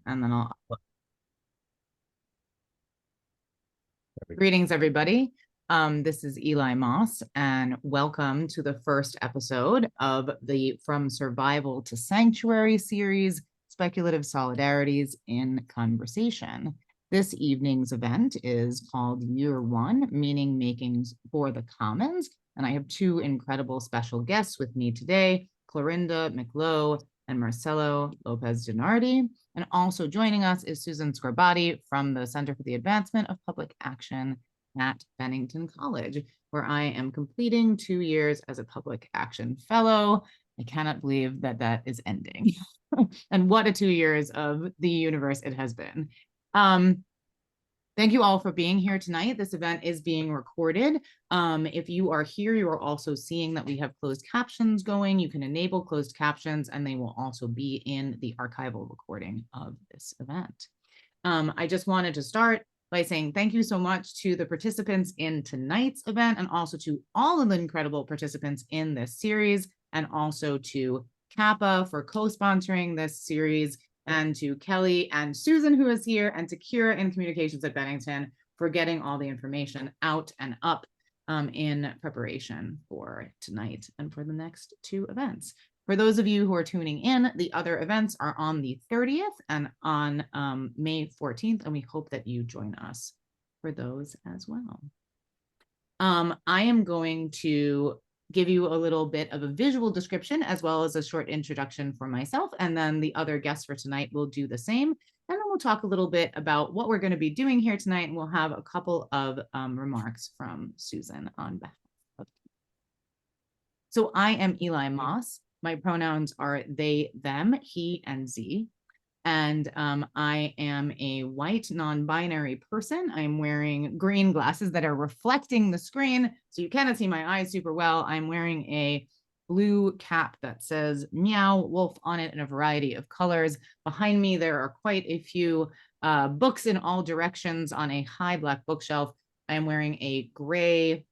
And then I'll. Greetings, everybody. This is Elæ Moss, and welcome to the first episode of the From Survival to Sanctuary series, Speculative Solidarities in Conversation. This evening's event is called Year One, Meaning Makings for the Commons, and I have two incredible special guests with me today, Clarinda Mac Low and Marcelo López Dinardi. And also joining us is Susan Scorbati from the Center for the Advancement of Public Action at Bennington College, where I am completing 2 years as a public action fellow. I cannot believe that that is ending. And what a 2 years of the universe it has been. Thank you all for being here tonight. This event is being recorded. If you are here, you are also seeing that we have closed captions going. You can enable closed captions, and they will also be in the archival recording of this event. I just wanted to start by saying thank you so much to the participants in tonight's event, and also to all of the incredible participants in this series, and also to Kappa for co-sponsoring this series, and to Kelly and Susan, who is here, and to Kira in Communications at Bennington for getting all the information out and up in preparation for tonight and for the next two events. For those of you who are tuning in, the other events are on the 30th and on May 14th, and we hope that you join us for those as well. I am going to give you a little bit of a visual description as well as a short introduction for myself, and then the other guests for tonight will do the same. And then we'll talk a little bit about what we're going to be doing here tonight, and we'll have a couple of remarks from Susan on behalf of. So I am Elæ Moss. My pronouns are they, them, he, and z. And I am a white non-binary person. I'm wearing green glasses that are reflecting the screen, so you cannot see my eyes super well. I'm wearing a blue cap that says Meow Wolf on it in a variety of colors. Behind me, there are quite a few books in all directions on a high black bookshelf. I'm wearing a gray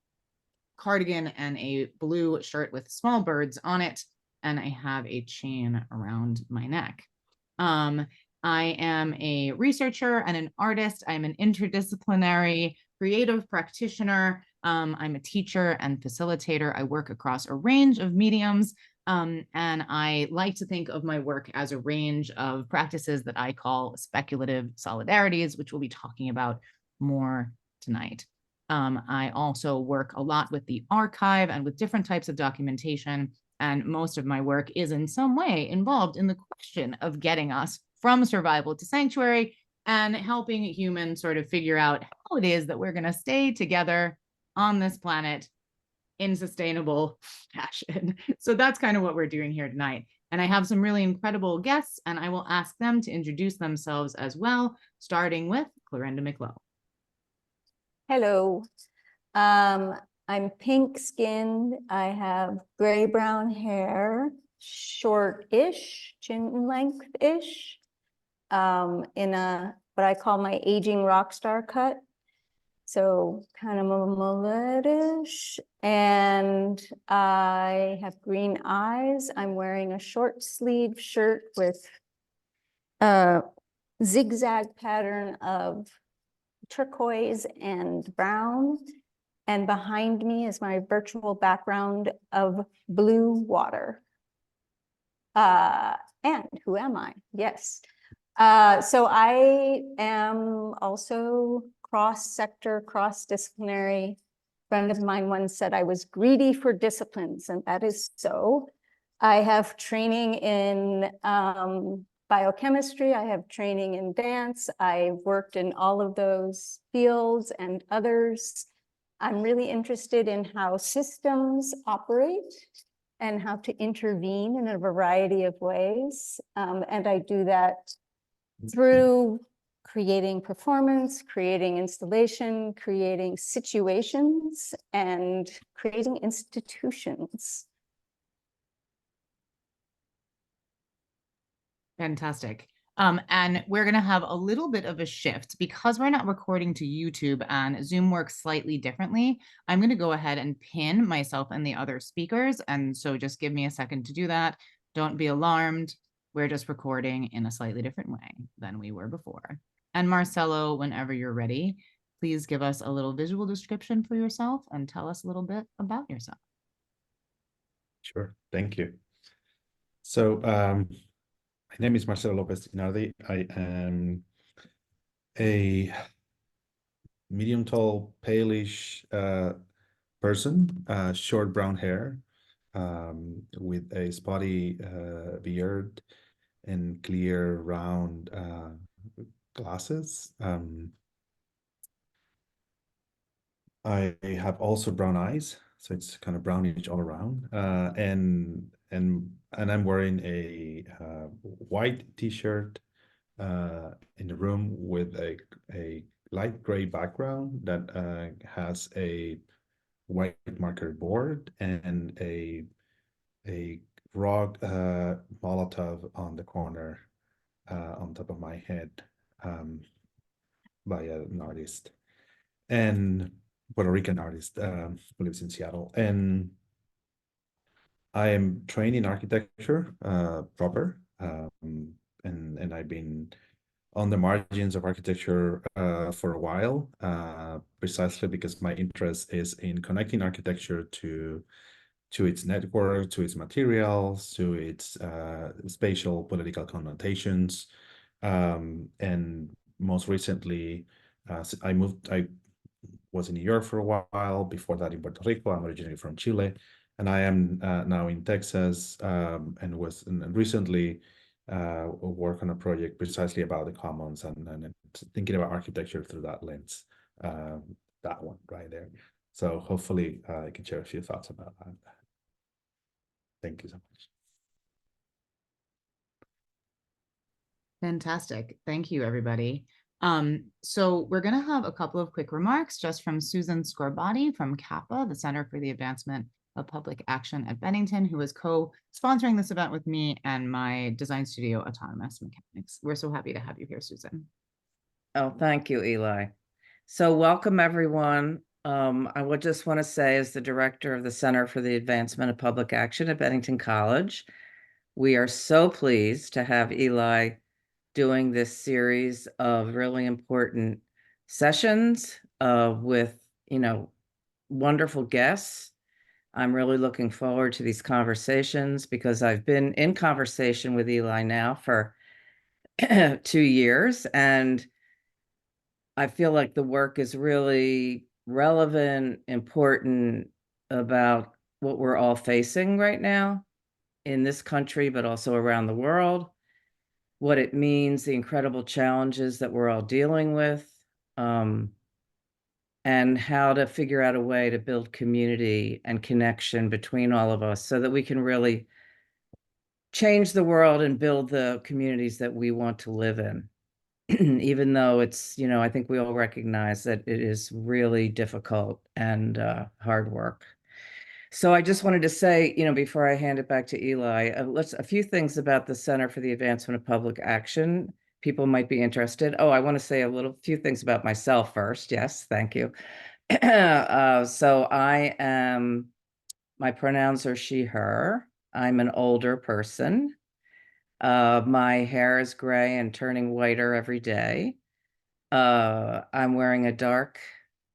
cardigan and a blue shirt with small birds on it, and I have a chain around my neck. I am a researcher and an artist. I'm an interdisciplinary creative practitioner. I'm a teacher and facilitator. I work across a range of mediums, and I like to think of my work as a range of practices that I call speculative solidarities, which we'll be talking about more tonight. I also work a lot with the archive and with different types of documentation, and most of my work is in some way involved in the question of getting us from survival to sanctuary and helping humans sort of figure out how it is that we're going to stay together on this planet in sustainable fashion. So that's kind of what we're doing here tonight. And I have some really incredible guests, and I will ask them to introduce themselves as well, starting with Clarinda Mac Low. Hello. I'm pink-skinned. I have gray-brown hair, short-ish, chin length-ish, in what I call my aging rock star cut. So kind of a mullet-ish. And I have green eyes. I'm wearing a short-sleeved shirt with a zigzag pattern of turquoise and brown. And behind me is my virtual background of blue water. And who am I? Yes. So I am also cross-sector, cross-disciplinary. A friend of mine once said I was greedy for disciplines, and that is so. I have training in biochemistry. I have training in dance. I've worked in all of those fields and others. I'm really interested in how systems operate and how to intervene in a variety of ways. And I do that through creating performance, creating installation, creating situations, and creating institutions. Fantastic. And we're going to have a little bit of a shift because we're not recording to YouTube and Zoom works slightly differently. I'm going to go ahead and pin myself and the other speakers. And so just give me a second to do that. Don't be alarmed. We're just recording in a slightly different way than we were before. And Marcelo, whenever you're ready, please give us a little visual description for yourself and tell us a little bit about yourself. Sure, thank you. So my name is Marcelo López Dinardi. I am a medium tall, palish person, short brown hair, with a spotty beard and clear round glasses. I have also brown eyes, so it's kind of brownish all around. And I'm wearing a white t-shirt in the room with a light gray background that has a white marker board and a rock Molotov on the corner on top of my head by an artist, and Puerto Rican artist who lives in Seattle. And I am trained in architecture proper, and I've been on the margins of architecture for a while, precisely because my interest is in connecting architecture to its network, to its materials, to its spatial political connotations. And most recently, I was in New York for a while, before that in Puerto Rico. I'm originally from Chile, and I am now in Texas, and recently work on a project precisely about the commons and thinking about architecture through that lens. That one right there. So hopefully I can share a few thoughts about that. Thank you so much. Fantastic. Thank you, everybody. So we're going to have a couple of quick remarks just from Susan Scorbati from CAPA, the Center for the Advancement of Public Action at Bennington, who is co-sponsoring this event with me and my design studio, Autonomous Mechanics. We're so happy to have you here, Susan. Oh, thank you, Eli. So welcome, everyone. I would just want to say, as the director of the Center for the Advancement of Public Action at Bennington College, we are so pleased to have Eli doing this series of really important sessions with, wonderful guests. I'm really looking forward to these conversations because I've been in conversation with Eli now for 2 years, and I feel like the work is really relevant, important about what we're all facing right now in this country, but also around the world, what it means, the incredible challenges that we're all dealing with, and how to figure out a way to build community and connection between all of us so that we can really change the world and build the communities that we want to live in. Even though it's, I think we all recognize that it is really difficult and hard work. So I just wanted to say, before I hand it back to Eli, a few things about the Center for the Advancement of Public Action. People might be interested. Oh, I want to say few things about myself first. Yes, thank you. So my pronouns are she, her. I'm an older person. My hair is gray and turning whiter every day. I'm wearing a dark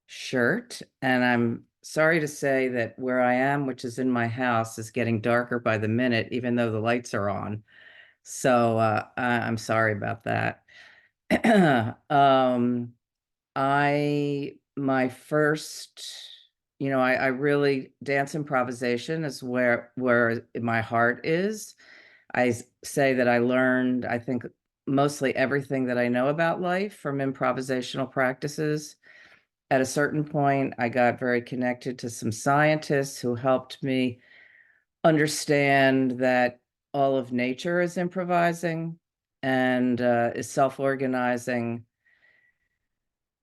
shirt, and I'm sorry to say that where I am, which is in my house, is getting darker by the minute, even though the lights are on. So I'm sorry about that. My first, I really, dance improvisation is where my heart is. I say that I learned, I think, mostly everything that I know about life from improvisational practices. At a certain point, I got very connected to some scientists who helped me understand that all of nature is improvising and is self-organizing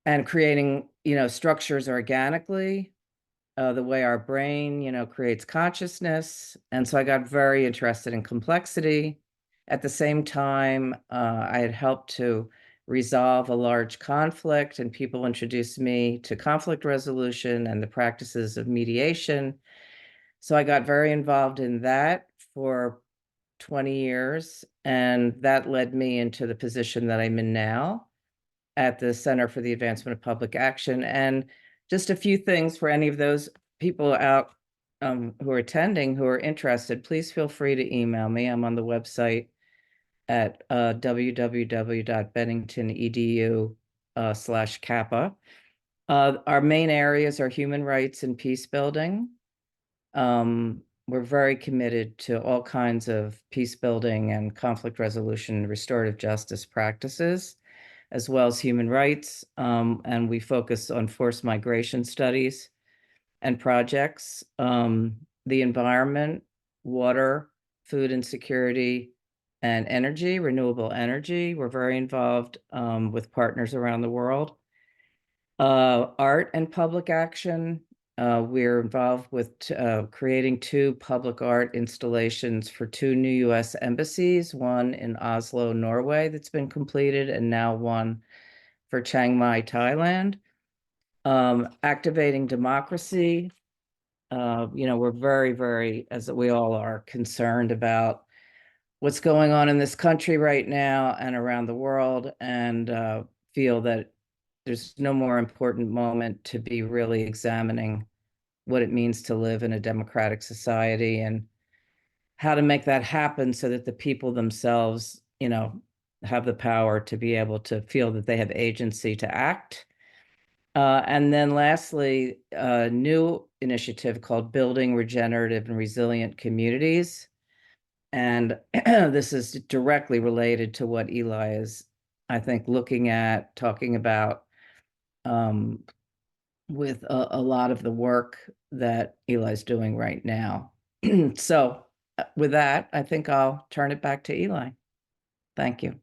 and creating, structures organically, the way our brain, creates consciousness. And so I got very interested in complexity. At the same time, I had helped to resolve a large conflict, and people introduced me to conflict resolution and the practices of mediation. So I got very involved in that for 20 years, and that led me into the position that I'm in now at the Center for the Advancement of Public Action. And just a few things for any of those people out who are attending, who are interested, please feel free to email me. I'm on the website at www.bennington.edu/Kappa. Our main areas are human rights and peace building. We're very committed to all kinds of peace building and conflict resolution and restorative justice practices, as well as human rights. And we focus on forced migration studies and projects, the environment, water, food insecurity, and energy, renewable energy. We're very involved with partners around the world. Art and public action. We're involved with creating 2 public art installations for 2 new U.S. embassies, one in Oslo, Norway, that's been completed, and now one for Chiang Mai, Thailand. Activating democracy. We're very, very, as we all are, concerned about what's going on in this country right now and around the world, and feel that there's no more important moment to be really examining what it means to live in a democratic society and how to make that happen so that the people themselves, have the power to be able to feel that they have agency to act. And then lastly, a new initiative called Building Regenerative and Resilient Communities. And this is directly related to what Elæ is, I think, looking at, talking about with a lot of the work that Elæ's doing right now. So with that, I think I'll turn it back to Elæ. Thank you.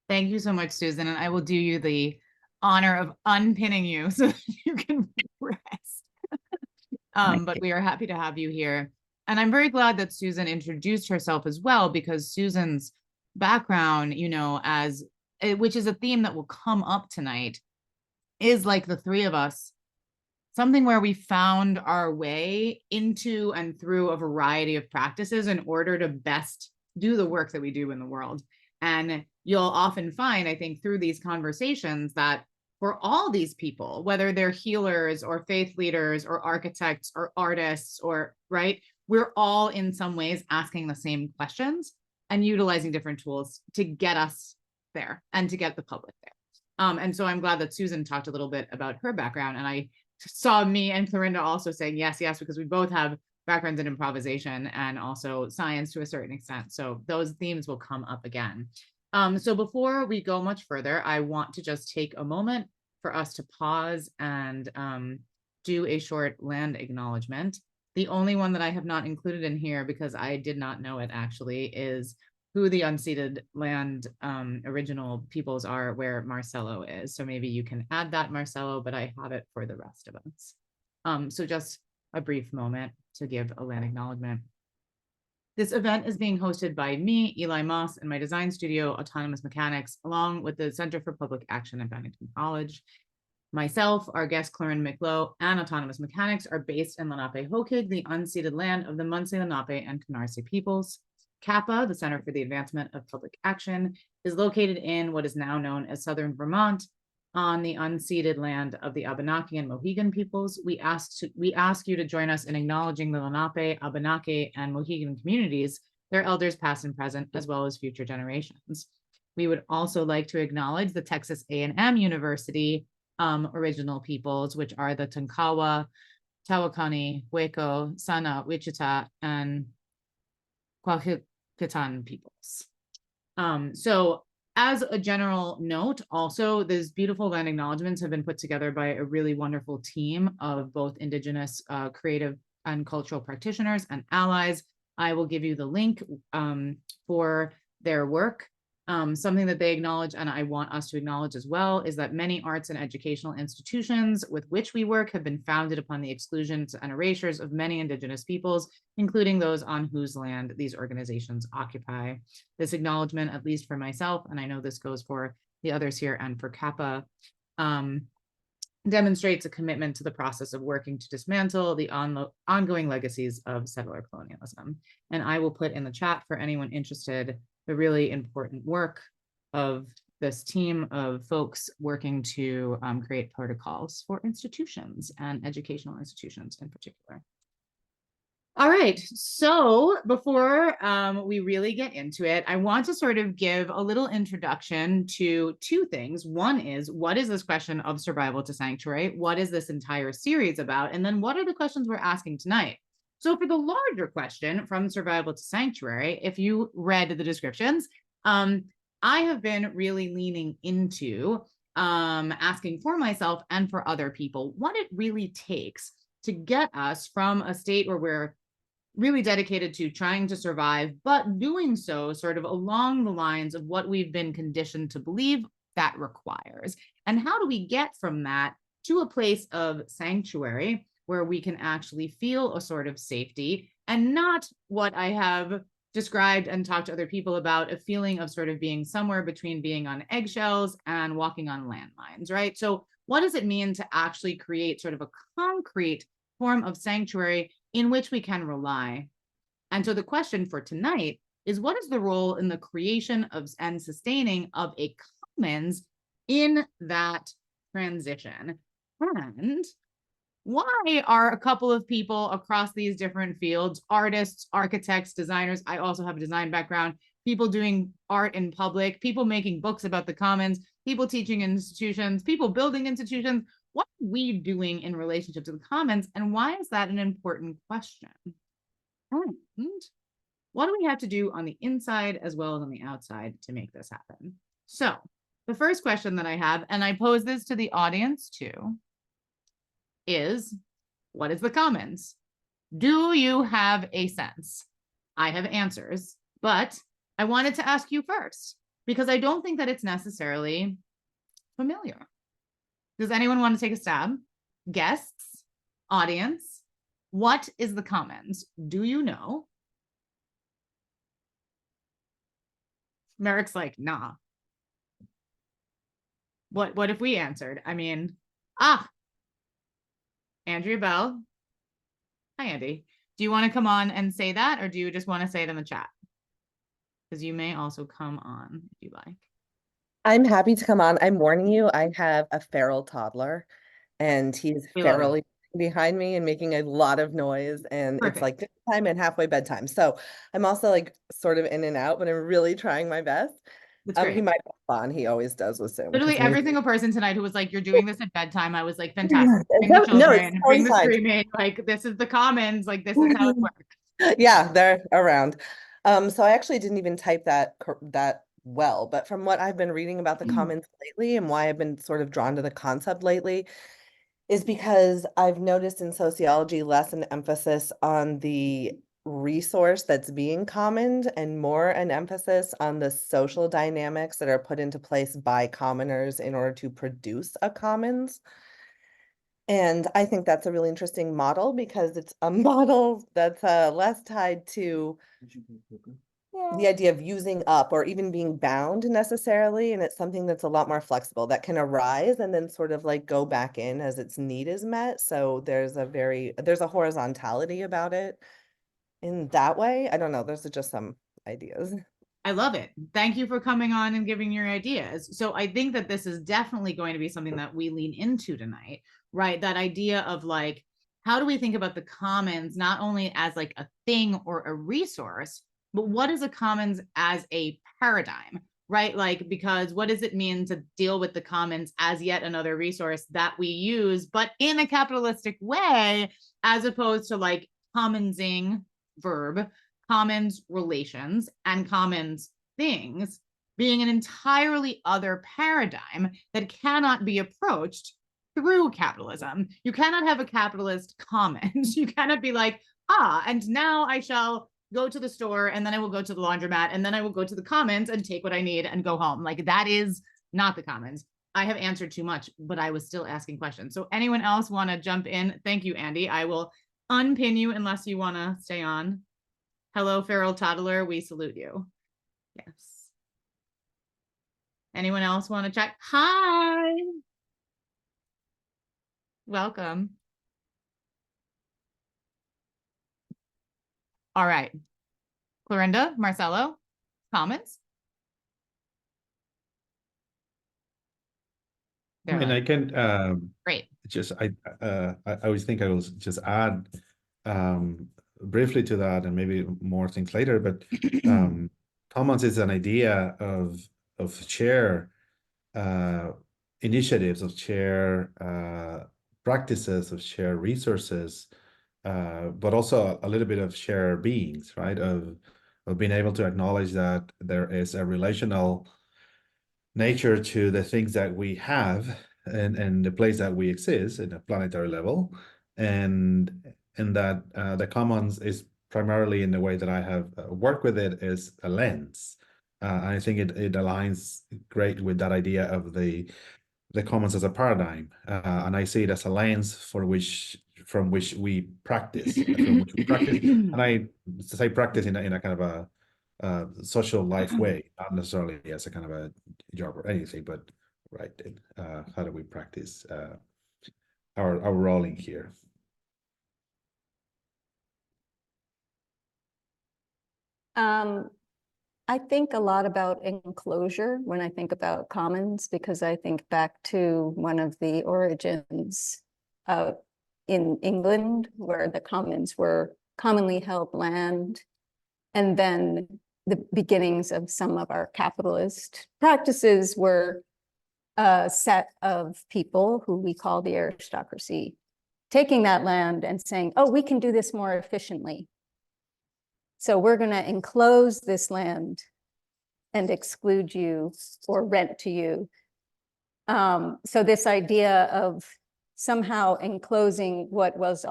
Thank you so much, Susan. And I will do you the honor of unpinning you so that you can rest. But we are happy to have you here. And I'm very glad that Susan introduced herself as well, because Susan's background, which is a theme that will come up tonight, is like the three of us, something where we found our way into and through a variety of practices in order to best do the work that we do in the world. And you'll often find, I think, through these conversations that for all these people, whether they're healers or faith leaders or architects or artists we're all in some ways asking the same questions and utilizing different tools to get us there and to get the public there. And so I'm glad that Susan talked a little bit about her background, and I saw me and Clarinda also saying yes, because we both have backgrounds in improvisation and also science to a certain extent. So those themes will come up again. So before we go much further, I want to just take a moment for us to pause and do a short land acknowledgement. The only one that I have not included in here, because I did not know it actually, is who the unceded land original peoples are where Marcelo is. So maybe you can add that, Marcelo, but I have it for the rest of us. So just a brief moment to give a land acknowledgement. This event is being hosted by me, Elæ Moss, and my design studio, Autonomous Mechanics, along with the Center for Public Action at Bennington College. Myself, our guest Clarinda Mac Low, and Autonomous Mechanics are based in Lenape-Hokig, the unceded land of the Munsee, Lenape, and Canarsie peoples. Kappa, the Center for the Advancement of Public Action, is located in what is now known as Southern Vermont, on the unceded land of the Abenaki and Mohegan peoples. We ask you to join us in acknowledging the Lenape, Abenaki, and Mohegan communities, their elders past and present, as well as future generations. We would also like to acknowledge the Texas A&M University original peoples, which are the Tonkawa, Tawakoni, Waco, Sana, Wichita, and Quahiquetan peoples. So as a general note, also, these beautiful land acknowledgements have been put together by a really wonderful team of both Indigenous creative and cultural practitioners and allies. I will give you the link for their work. Something that they acknowledge, and I want us to acknowledge as well, is that many arts and educational institutions with which we work have been founded upon the exclusions and erasures of many Indigenous peoples, including those on whose land these organizations occupy. This acknowledgement, at least for myself, and I know this goes for the others here and for Kappa, demonstrates a commitment to the process of working to dismantle the ongoing legacies of settler colonialism. And I will put in the chat for anyone interested the really important work of this team of folks working to create protocols for institutions and educational institutions in particular. All right, so before we really get into it, I want to sort of give a little introduction to two things. One is, what is this question of survival to sanctuary? What is this entire series about? And then what are the questions we're asking tonight? So for the larger question, from survival to sanctuary, if you read the descriptions, I have been really leaning into asking for myself and for other people what it really takes to get us from a state where we're really dedicated to trying to survive, but doing so sort of along the lines of what we've been conditioned to believe that requires. And how do we get from that to a place of sanctuary where we can actually feel a sort of safety and not what I have described and talked to other people about, a feeling of sort of being somewhere between being on eggshells and walking on landmines, right? So what does it mean to actually create sort of a concrete form of sanctuary in which we can rely? And so the question for tonight is, what is the role in the creation of and sustaining of a commons in that transition? And why are a couple of people across these different fields, artists, architects, designers, I also have a design background, people doing art in public, people making books about the commons, people teaching in institutions, people building institutions, what are we doing in relationship to the commons, and why is that an important question? And what do we have to do on the inside as well as on the outside to make this happen? So the first question that I have, and I pose this to the audience too, is, what is the commons? Do you have a sense? I have answers, but I wanted to ask you first, because I don't think that it's necessarily familiar. Does anyone want to take a stab? Guests, audience, what is the commons? Do you know? Merrick's like, nah. What if we answered? I mean, Andrea Bell. Hi, Andy. Do you want to come on and say that, or do you just want to say it in the chat? Because you may also come on if you like. I'm happy to come on. I'm warning you, I have a feral toddler and he's ferally behind me and making a lot of noise, and Perfect. It's like dinner time and halfway bedtime. So I'm also like sort of in and out, but I'm really trying my best. That's great. He might pop on. He always does with Zoom. Literally every single person tonight who was like, you're doing this at bedtime. I was like, fantastic. Bring the No, children, it's bring the fine. screaming, like this is the commons, like this is how it works. Yeah, they're around. So I actually didn't even type that well, but from what I've been reading about the commons lately and why I've been sort of drawn to the concept lately is because I've noticed in sociology less an emphasis on the resource that's being commoned and more an emphasis on the social dynamics that are put into place by commoners in order to produce a commons. And I think that's a really interesting model because it's a model that's less tied to the idea of using up or even being bound necessarily. And it's something that's a lot more flexible that can arise and then sort of like go back in as its need is met. So there's a horizontality about it in that way. I don't know. There's just some ideas. I love it. Thank you for coming on and giving your ideas. So I think that this is definitely going to be something that we lean into tonight, right? That idea of like, how do we think about the commons, not only as like a thing or a resource, but what is a commons as a paradigm, right? Like, because what does it mean to deal with the commons as yet another resource that we use, but in a capitalistic way, as opposed to like commonsing, verb, commons relations, and commons things being an entirely other paradigm that cannot be approached through capitalism. You cannot have a capitalist commons. You cannot be like, and now I shall go to the store, and then I will go to the laundromat, and then I will go to the commons and take what I need and go home. Like, that is not the commons. I have answered too much, but I was still asking questions. So anyone else want to jump in? Thank you, Andy. I will unpin you unless you want to stay on. Hello, feral toddler. We salute you. Yes. Anyone else want to check? Hi. Welcome. All right. Clarinda, Marcelo, comments? And I can Great. just I always think I will just add briefly to that, and maybe more things later, but commons is an idea of share initiatives, of share practices, of share resources, but also a little bit of share beings, right? Of being able to acknowledge that there is a relational nature to the things that we have and the place that we exist in a planetary level, and that the commons is primarily, in the way that I have worked with it, is a lens. I think it aligns great with that idea of the commons as a paradigm, and I see it as a lens from which we practice, and I say practice in a kind of a social life way, not necessarily as a kind of a job or anything, but right, how do we practice our role in here? I think a lot about enclosure when I think about commons, because I think back to one of the origins in England, where the commons were commonly held land, and then the beginnings of some of our capitalist practices were a set of people who we call the aristocracy, taking that land and saying, oh, we can do this more efficiently. So we're going to enclose this land and exclude you or rent to you. So this idea of somehow enclosing what was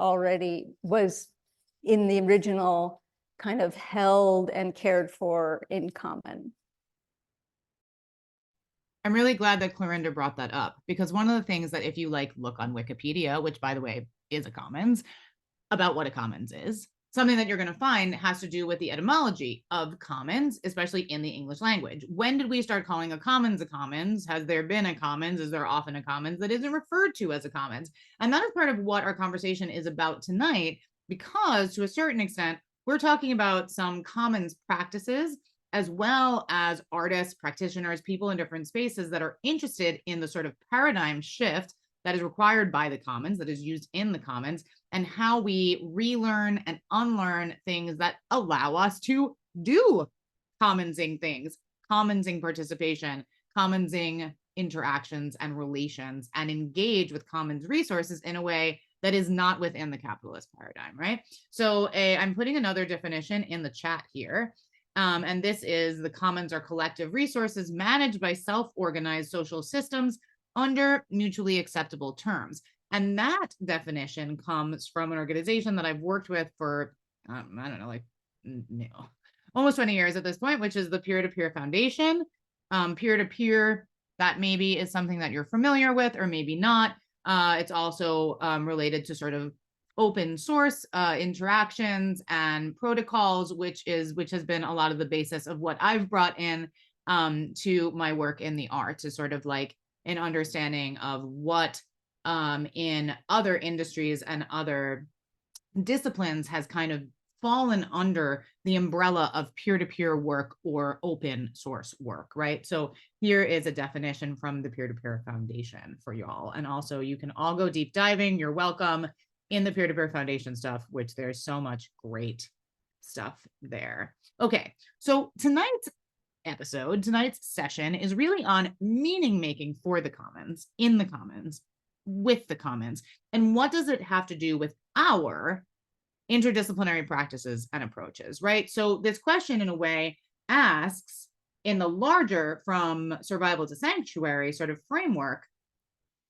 in the original kind of held and cared for in common. I'm really glad that Clarinda brought that up, because one of the things that, if you look on Wikipedia, which by the way is a commons, about what a commons is, something that you're going to find has to do with the etymology of commons, especially in the English language. When did we start calling a commons a commons? Has there been a commons? Is there often a commons that isn't referred to as a commons? And that is part of what our conversation is about tonight, because to a certain extent, we're talking about some commons practices, as well as artists, practitioners, people in different spaces that are interested in the sort of paradigm shift that is required by the commons, that is used in the commons, and how we relearn and unlearn things that allow us to do commonsing things, commonsing participation, commonsing interactions and relations, and engage with commons resources in a way that is not within the capitalist paradigm, right? So I'm putting another definition in the chat here. And this is: the commons are collective resources managed by self-organized social systems under mutually acceptable terms. And that definition comes from an organization that I've worked with for, I don't know, almost 20 years at this point, which is the Peer-to-Peer Foundation. Peer-to-peer, that maybe is something that you're familiar with, or maybe not. It's also related to sort of open source interactions and protocols, which has been a lot of the basis of what I've brought in to my work in the arts, is sort of an understanding of what in other industries and other disciplines has kind of fallen under the umbrella of peer-to-peer work or open source work, right? So here is a definition from the Peer-to-Peer Foundation for y'all. And also you can all go deep diving. You're welcome in the Peer-to-Peer Foundation stuff, which there's so much great stuff there. Okay, so tonight's session is really on meaning making for the commons, in the commons, with the commons, and what does it have to do with our interdisciplinary practices and approaches, right? So this question, in a way, asks, in the larger from survival to sanctuary sort of framework,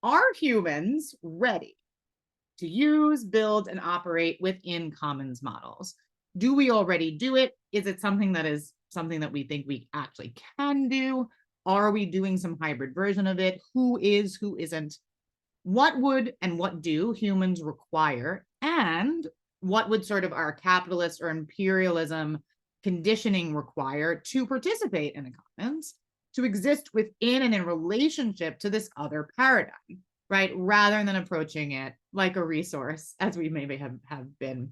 are humans ready to use, build, and operate within commons models? Do we already do it? Is it something that we think we actually can do? Are we doing some hybrid version of it? Who is, who isn't? What would and what do humans require? And what would sort of our capitalist or imperialism conditioning require to participate in the commons, to exist within and in relationship to this other paradigm? right? Rather than approaching it like a resource, as we maybe have been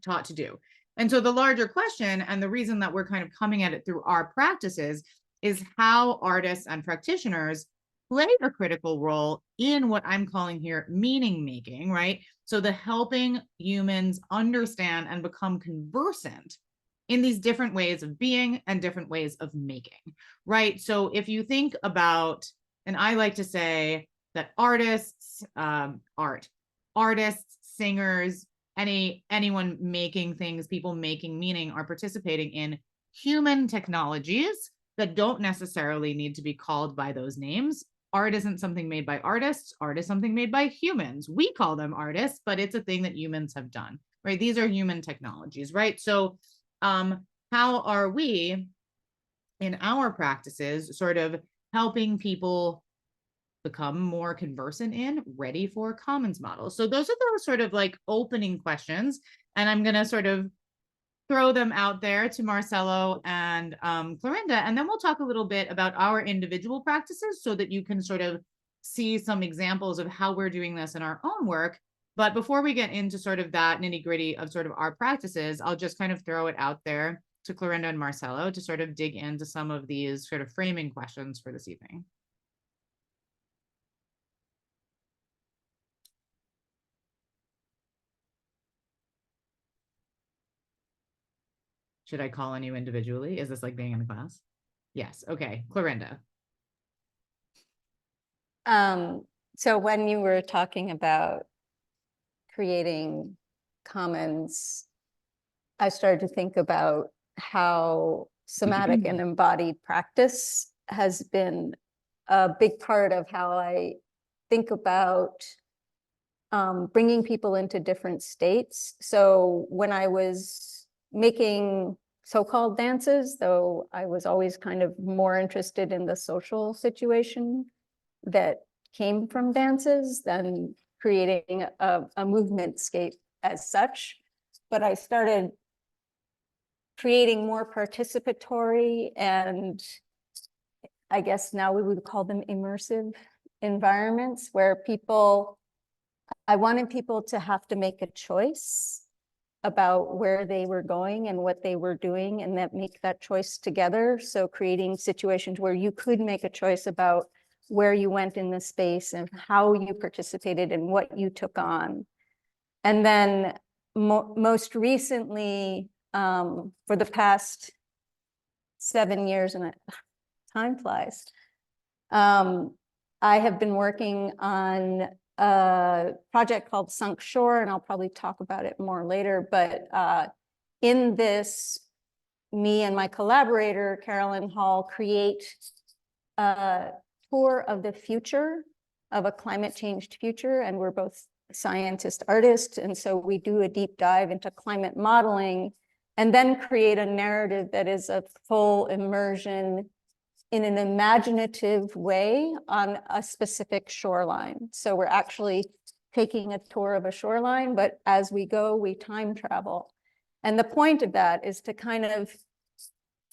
taught to do. And so the larger question, and the reason that we're kind of coming at it through our practices, is how artists and practitioners play a critical role in what I'm calling here meaning making, right? So the helping humans understand and become conversant in these different ways of being and different ways of making, right? So if you think about, and I like to say that artists, artists, singers, anyone making things, people making meaning, are participating in human technologies that don't necessarily need to be called by those names. Art isn't something made by artists. Art is something made by humans. We call them artists, but it's a thing that humans have done, right? These are human technologies, right? So how are we in our practices sort of helping people become more conversant in, ready for commons models? So those are those sort of like opening questions, and I'm going to sort of throw them out there to Marcelo and Clarinda, and then we'll talk a little bit about our individual practices so that you can sort of see some examples of how we're doing this in our own work. But before we get into sort of that nitty gritty of sort of our practices, I'll just kind of throw it out there to Clarinda and Marcelo to sort of dig into some of these sort of framing questions for this evening. Should I call on you individually? Is this like being in the class? Yes. Okay. Clarinda. So when you were talking about creating commons, I started to think about how somatic and embodied practice has been a big part of how I think about bringing people into different states. So when I was making so-called dances, though I was always kind of more interested in the social situation that came from dances than creating a movement scape as such. But I started creating more participatory, and I guess now we would call them immersive environments, where I wanted people to have to make a choice about where they were going and what they were doing, and that make that choice together. So creating situations where you could make a choice about where you went in the space and how you participated and what you took on. And then most recently, for the past 7 years, and time flies, I have been working on a project called Sunk Shore, and I'll probably talk about it more later. But in this, me and my collaborator, Carolyn Hall, create a tour of the future, of a climate changed future. And we're both scientist artists. And so we do a deep dive into climate modeling and then create a narrative that is a full immersion in an imaginative way on a specific shoreline. So we're actually taking a tour of a shoreline, but as we go, we time travel. And the point of that is to kind of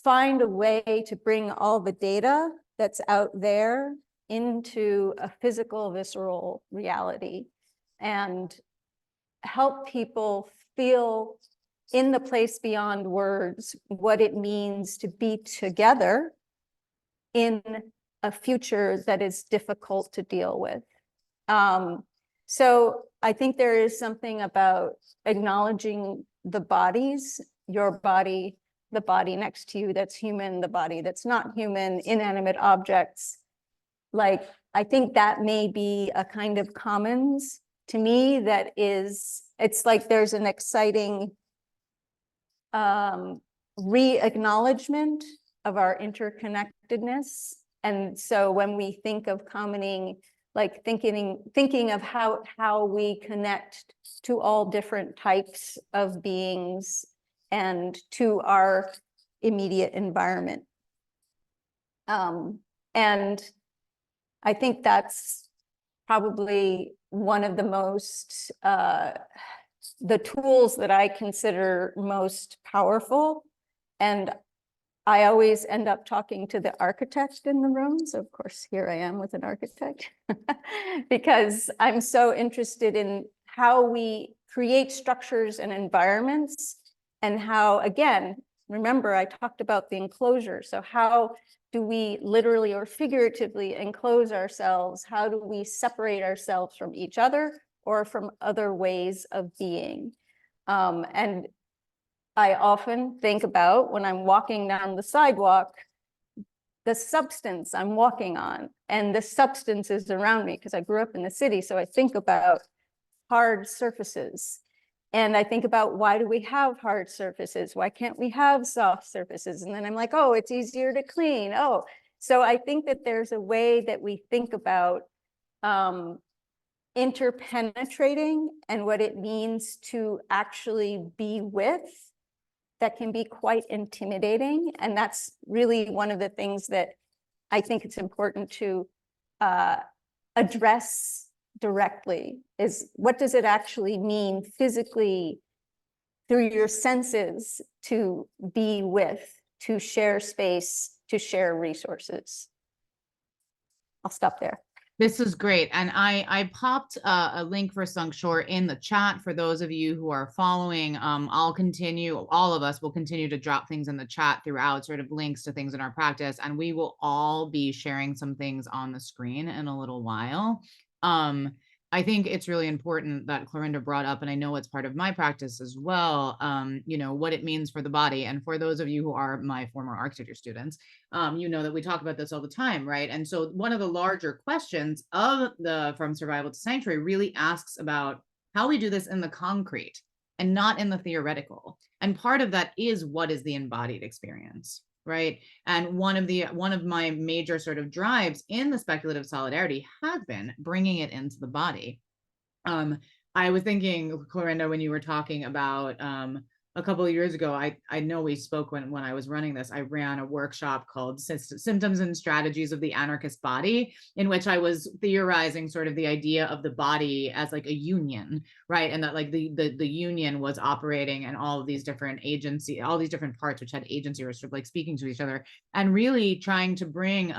find a way to bring all the data that's out there into a physical, visceral reality and help people feel in the place beyond words what it means to be together in a future that is difficult to deal with. So I think there is something about acknowledging the bodies, your body, the body next to you that's human, the body that's not human, inanimate objects. Like, I think that may be a kind of commons to me that is, it's like there's an exciting re-acknowledgement of our interconnectedness. And so when we think of commoning, like thinking of how we connect to all different types of beings and to our immediate environment. And I think that's probably one of the most, the tools that I consider most powerful. And I always end up talking to the architect in the room. So of course, here I am with an architect because I'm so interested in how we create structures and environments and how, again, remember I talked about the enclosure. So how do we literally or figuratively enclose ourselves? How do we separate ourselves from each other or from other ways of being? And I often think about when I'm walking down the sidewalk, the substance I'm walking on and the substances around me, because I grew up in the city. So I think about hard surfaces. And I think about, why do we have hard surfaces? Why can't we have soft surfaces? And then I'm like, oh, it's easier to clean. Oh, so I think that there's a way that we think about interpenetrating and what it means to actually be with, that can be quite intimidating. And that's really one of the things that I think it's important to address directly, is what does it actually mean physically through your senses to be with, to share space, to share resources. I'll stop there. This is great. And I popped a link for Sunk Shore in the chat for those of you who are following. I'll continue, all of us will continue to drop things in the chat throughout, sort of links to things in our practice. And we will all be sharing some things on the screen in a little while. I think it's really important that Clarinda brought up, and I know it's part of my practice as well, you know, what it means for the body. And for those of you who are my former architecture students, you know that we talk about this all the time, right? And so one of the larger questions of the From Survival to Sanctuary really asks about how we do this in the concrete and not in the theoretical. And part of that is, what is the embodied experience? Right. And one of my major sort of drives in the speculative solidarity has been bringing it into the body. I was thinking, Clarinda, when you were talking about a couple of years ago, I know we spoke when I was running this. I ran a workshop called Symptoms and Strategies of the Anarchist Body, in which I was theorizing sort of the idea of the body as like a union, right? And that like the union was operating and all of these different agency, all these different parts which had agency or sort of like speaking to each other, and really trying to bring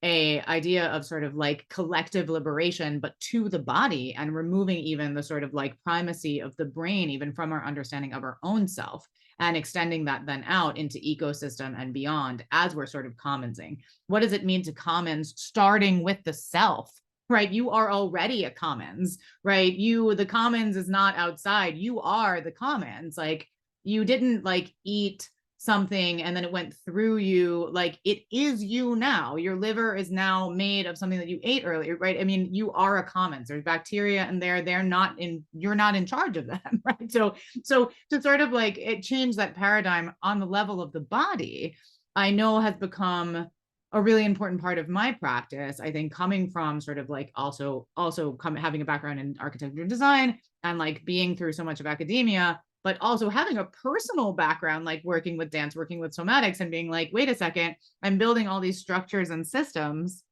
a idea of sort of like collective liberation, but to the body, and removing even the sort of like primacy of the brain, even from our understanding of our own self, and extending that then out into ecosystem and beyond as we're sort of commonsing. What does it mean to commons, starting with the self, right? You are already a commons, right? The commons is not outside. You are the commons. Like, you didn't like eat something and then it went through you. Like, it is you now. Your liver is now made of something that you ate earlier, right? I mean, you are a commons. There's bacteria in there. You're not in charge of them, right? So to sort of like it changed that paradigm on the level of the body, I know has become a really important part of my practice. I think coming from sort of like also having a background in architecture and design, and like being through so much of academia, but also having a personal background, like working with dance, working with somatics, and being like, wait a second, I'm building all these structures and systems,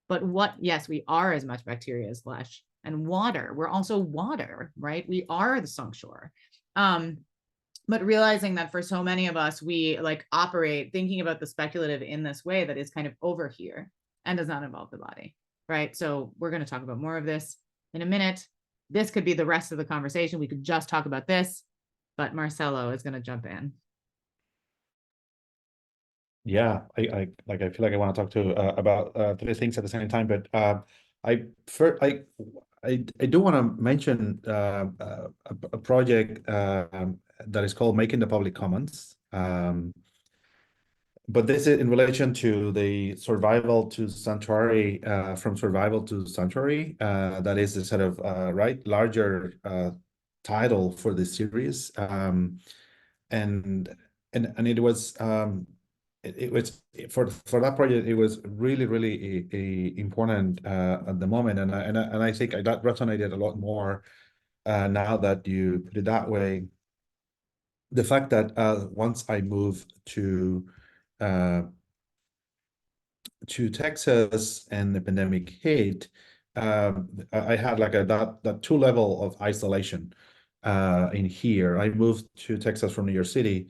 but yes, we are as much bacteria as flesh and water. We're also water, right? We are the Sunk Shore. But realizing that for so many of us, we like operate thinking about the speculative in this way that is kind of over here and does not involve the body, right? So we're going to talk about more of this in a minute. This could be the rest of the conversation. We could just talk about this, but Marcelo is going to jump in. Yeah, I feel like I want to talk to about three things at the same time, but I do want to mention a project that is called Making the Public Commons. But this is in relation to the survival to sanctuary, from survival to sanctuary. That is the sort of larger title for this series, and it was it was for that project. It was really important at the moment, and I think that resonated a lot more now that you put it that way. The fact that once I moved to Texas and the pandemic hit, I had like that 2 level of isolation in here. I moved to Texas from New York City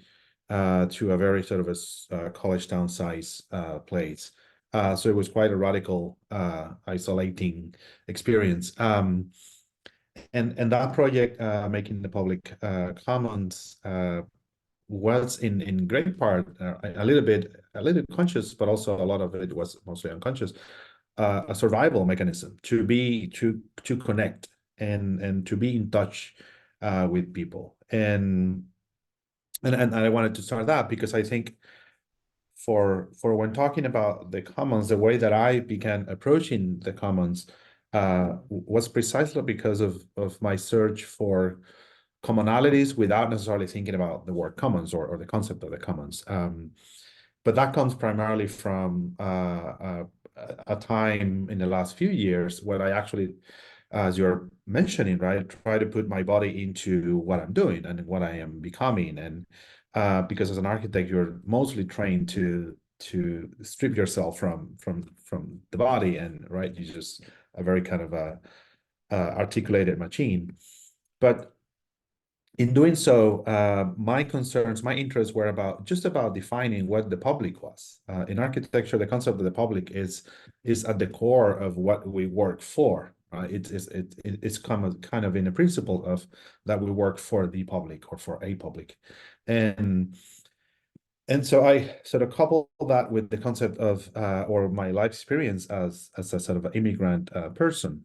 to a very sort of a college town size place. So it was quite a radical, isolating experience. And that project, making the public commons, was in great part a little conscious, but also a lot of it was mostly unconscious. A survival mechanism to connect and to be in touch with people. And I wanted to start that because I think for when talking about the commons, the way that I began approaching the commons was precisely because of my search for commonalities without necessarily thinking about the word commons or the concept of the commons. But that comes primarily from a time in the last few years where I actually, as you're mentioning, right, try to put my body into what I'm doing and what I am becoming. And because as an architect, you're mostly trained to strip yourself from the body, and right, you just a very kind of a articulated machine. But in doing so, my concerns, my interests were about defining what the public was. In architecture, the concept of the public is at the core of what we work for. It's kind of in the principle of that we work for the public or for a public, and so I sort of couple that with the concept of or my life experience as a sort of an immigrant person.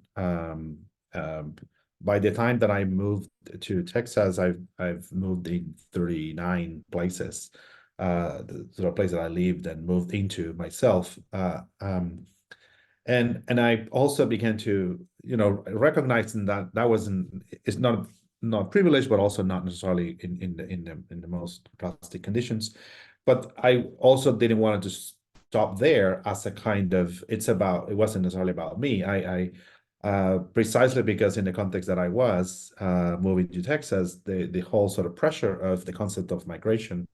By the time that I moved to Texas, I've moved in 39 places. The sort of place that I lived and moved into myself. And I also began to, recognizing that it's not privileged, but also not necessarily in the most plastic conditions. But I also didn't want to stop there as a kind of, it wasn't necessarily about me. I precisely because in the context that I was moving to Texas, the whole sort of pressure of the concept of migration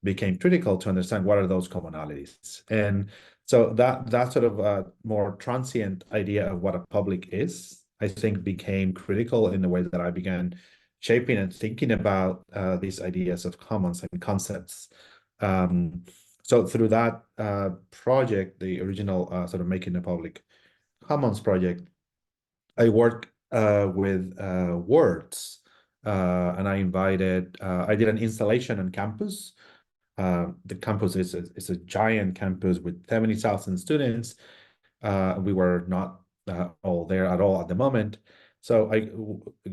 became critical to understand what are those commonalities. And so that sort of more transient idea of what a public is, I think, became critical in the way that I began shaping and thinking about these ideas of commons and concepts. So through that project, the original sort of Making the Public Commons project, I worked with words, and I did an installation on campus. The campus is a giant campus with 70,000 students. We were not all there at all at the moment. So I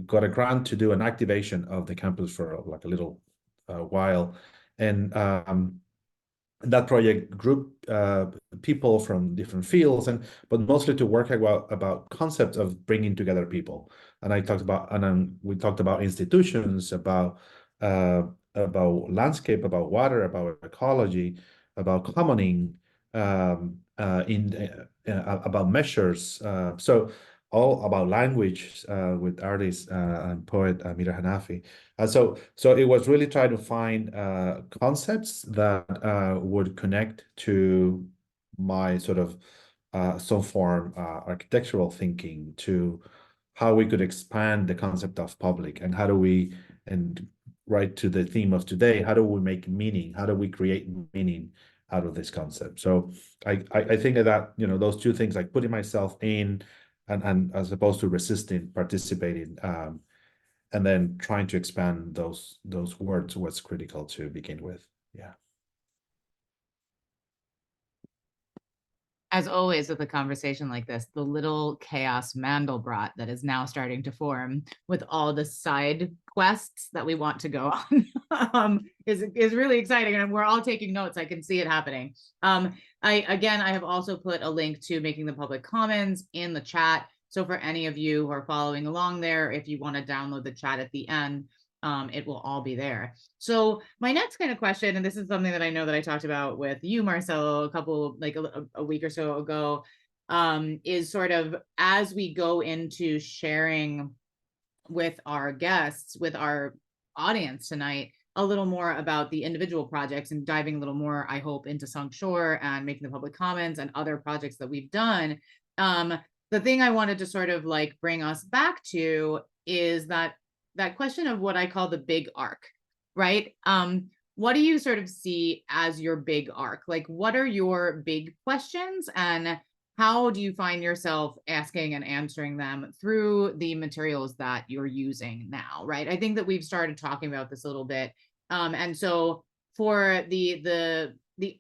got a grant to do an activation of the campus for like a little while. And that project grouped people from different fields, but mostly to work about concepts of bringing together people. And we talked about institutions, about landscape, about water, about ecology, about commoning, about measures. So all about language with artist and poet Mira Hanafi. So it was really trying to find concepts that would connect to my sort of some form architectural thinking, to how we could expand the concept of public, and how do we, and right to the theme of today, how do we make meaning? How do we create meaning out of this concept? So I think that, those two things, like putting myself in and as opposed to resisting, participating, and then trying to expand those words was critical to begin with. Yeah. As always with a conversation like this, the little chaos Mandelbrot that is now starting to form with all the side quests that we want to go on is really exciting, and we're all taking notes. I can see it happening. I have also put a link to Making the Public Commons in the chat. So for any of you who are following along there, if you want to download the chat at the end, it will all be there. So my next kind of question, and this is something that I know that I talked about with you, Marcelo, a week or so ago, is sort of as we go into sharing with our guests, with our audience tonight, a little more about the individual projects and diving a little more, I hope, into Sunk Shore and Making the Public Commons and other projects that we've done. The thing I wanted to sort of like bring us back to is that question of what I call the big arc, right? what do you sort of see as your big arc? Like, what are your big questions, and how do you find yourself asking and answering them through the materials that you're using now, right? I think that we've started talking about this a little bit. And so for the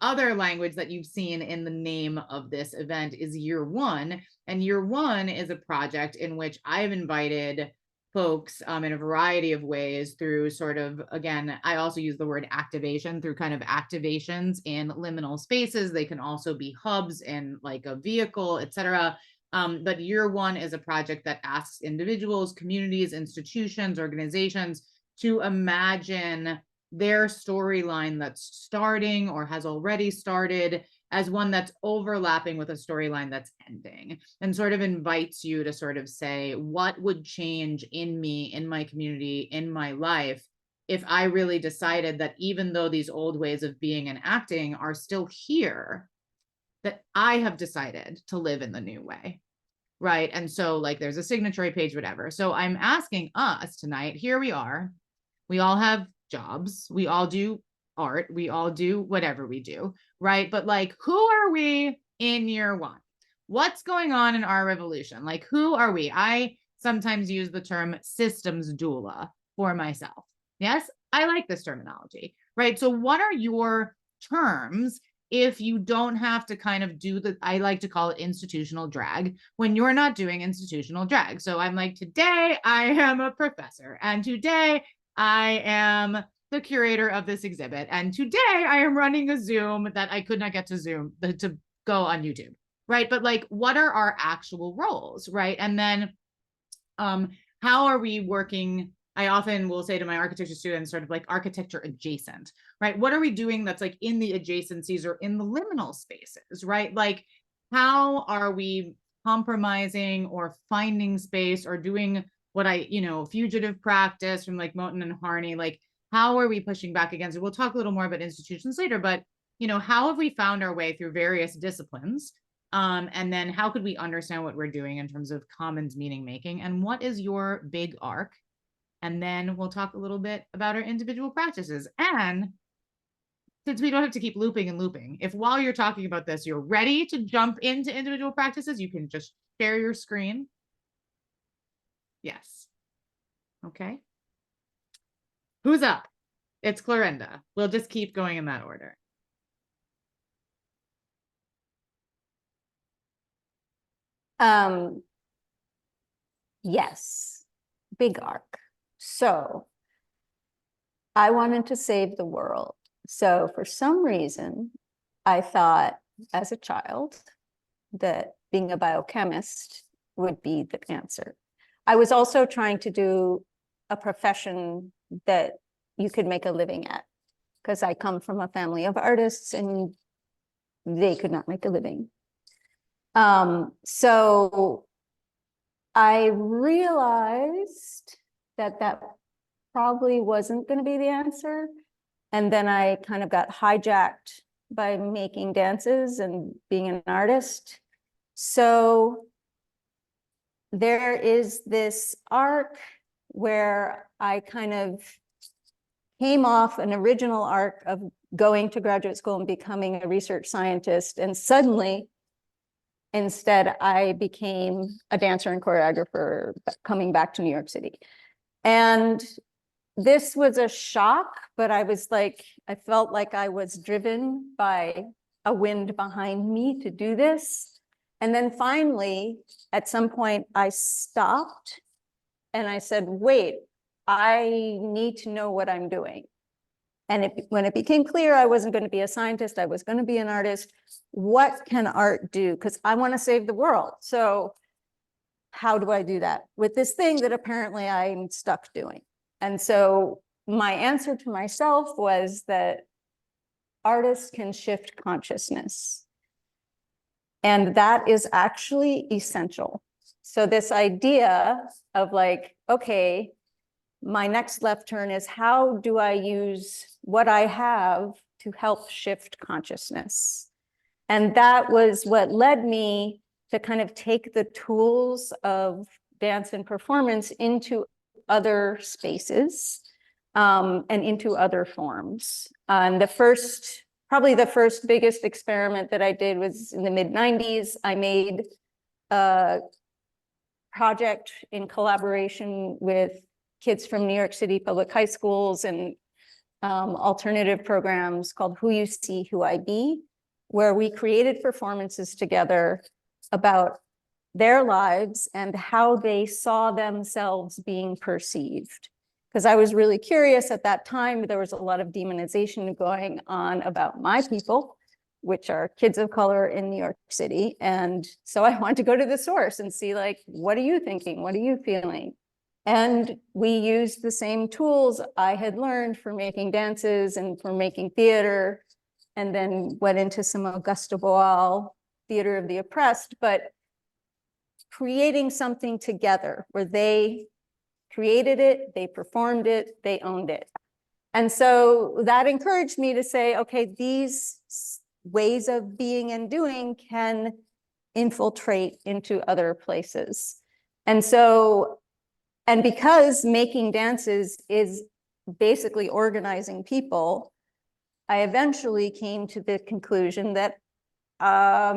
other language that you've seen in the name of this event is Year One. And Year One is a project in which I've invited folks in a variety of ways through sort of, again, I also use the word activation, through kind of activations in liminal spaces. They can also be hubs in like a vehicle, etc. But Year One is a project that asks individuals, communities, institutions, organizations to imagine their storyline that's starting or has already started as one that's overlapping with a storyline that's ending, and sort of invites you to sort of say, what would change in me, in my community, in my life, if I really decided that even though these old ways of being and acting are still here, that I have decided to live in the new way, right? And so like there's a signatory page, whatever. So I'm asking us tonight, here we are, we all have jobs, we all do art, we all do whatever we do, right? But like, who are we in Year One? What's going on in our revolution? Like, who are we? I sometimes use the term systems doula for myself. Yes, I like this terminology, right? So what are your terms if you don't have to kind of do the, I like to call it institutional drag, when you're not doing institutional drag? So I'm like, today I am a professor, and today I am the curator of this exhibit, and today I am running a Zoom that I could not get to Zoom to go on YouTube, right? But like, what are our actual roles, right? And then how are we working? I often will say to my architecture students, sort of like architecture adjacent, right? What are we doing that's like in the adjacencies or in the liminal spaces, right? Like, how are we compromising or finding space or doing what fugitive practice from like Moten and Harney, like, how are we pushing back against it? We'll talk a little more about institutions later, but, how have we found our way through various disciplines? And then how could we understand what we're doing in terms of commons meaning making? And what is your big arc? And then we'll talk a little bit about our individual practices. And since we don't have to keep looping and looping, if while you're talking about this, you're ready to jump into individual practices, you can just share your screen. Yes. Okay. Who's up? It's Clarinda. We'll just keep going in that order. Yes, big arc. So I wanted to save the world. So for some reason, I thought as a child that being a biochemist would be the answer. I was also trying to do a profession that you could make a living at, because I come from a family of artists and they could not make a living. So I realized that that probably wasn't going to be the answer. And then I kind of got hijacked by making dances and being an artist. So there is this arc where I kind of came off an original arc of going to graduate school and becoming a research scientist. And suddenly, instead, I became a dancer and choreographer coming back to New York City. And this was a shock, but I was like, I felt like I was driven by a wind behind me to do this. And then finally, at some point, I stopped and I said, wait, I need to know what I'm doing. And when it became clear I wasn't going to be a scientist, I was going to be an artist, what can art do? Because I want to save the world. So how do I do that with this thing that apparently I'm stuck doing? And so my answer to myself was that artists can shift consciousness. And that is actually essential. So this idea of like, okay, my next left turn is how do I use what I have to help shift consciousness? And that was what led me to kind of take the tools of dance and performance into other spaces. and into other forms. And probably the first biggest experiment that I did was in the mid-90s. I made a project in collaboration with kids from New York City public high schools and alternative programs called Who You See, Who I Be, where we created performances together about their lives and how they saw themselves being perceived. Because I was really curious at that time, there was a lot of demonization going on about my people, which are kids of color in New York City. And so I wanted to go to the source and see, like, what are you thinking? What are you feeling? And we used the same tools I had learned for making dances and for making theater, and then went into some Augusta Boal theater of the oppressed, but creating something together where they created it, they performed it, they owned it. And so that encouraged me to say, okay, these ways of being and doing can infiltrate into other places. And so, and because making dances is basically organizing people, I eventually came to the conclusion that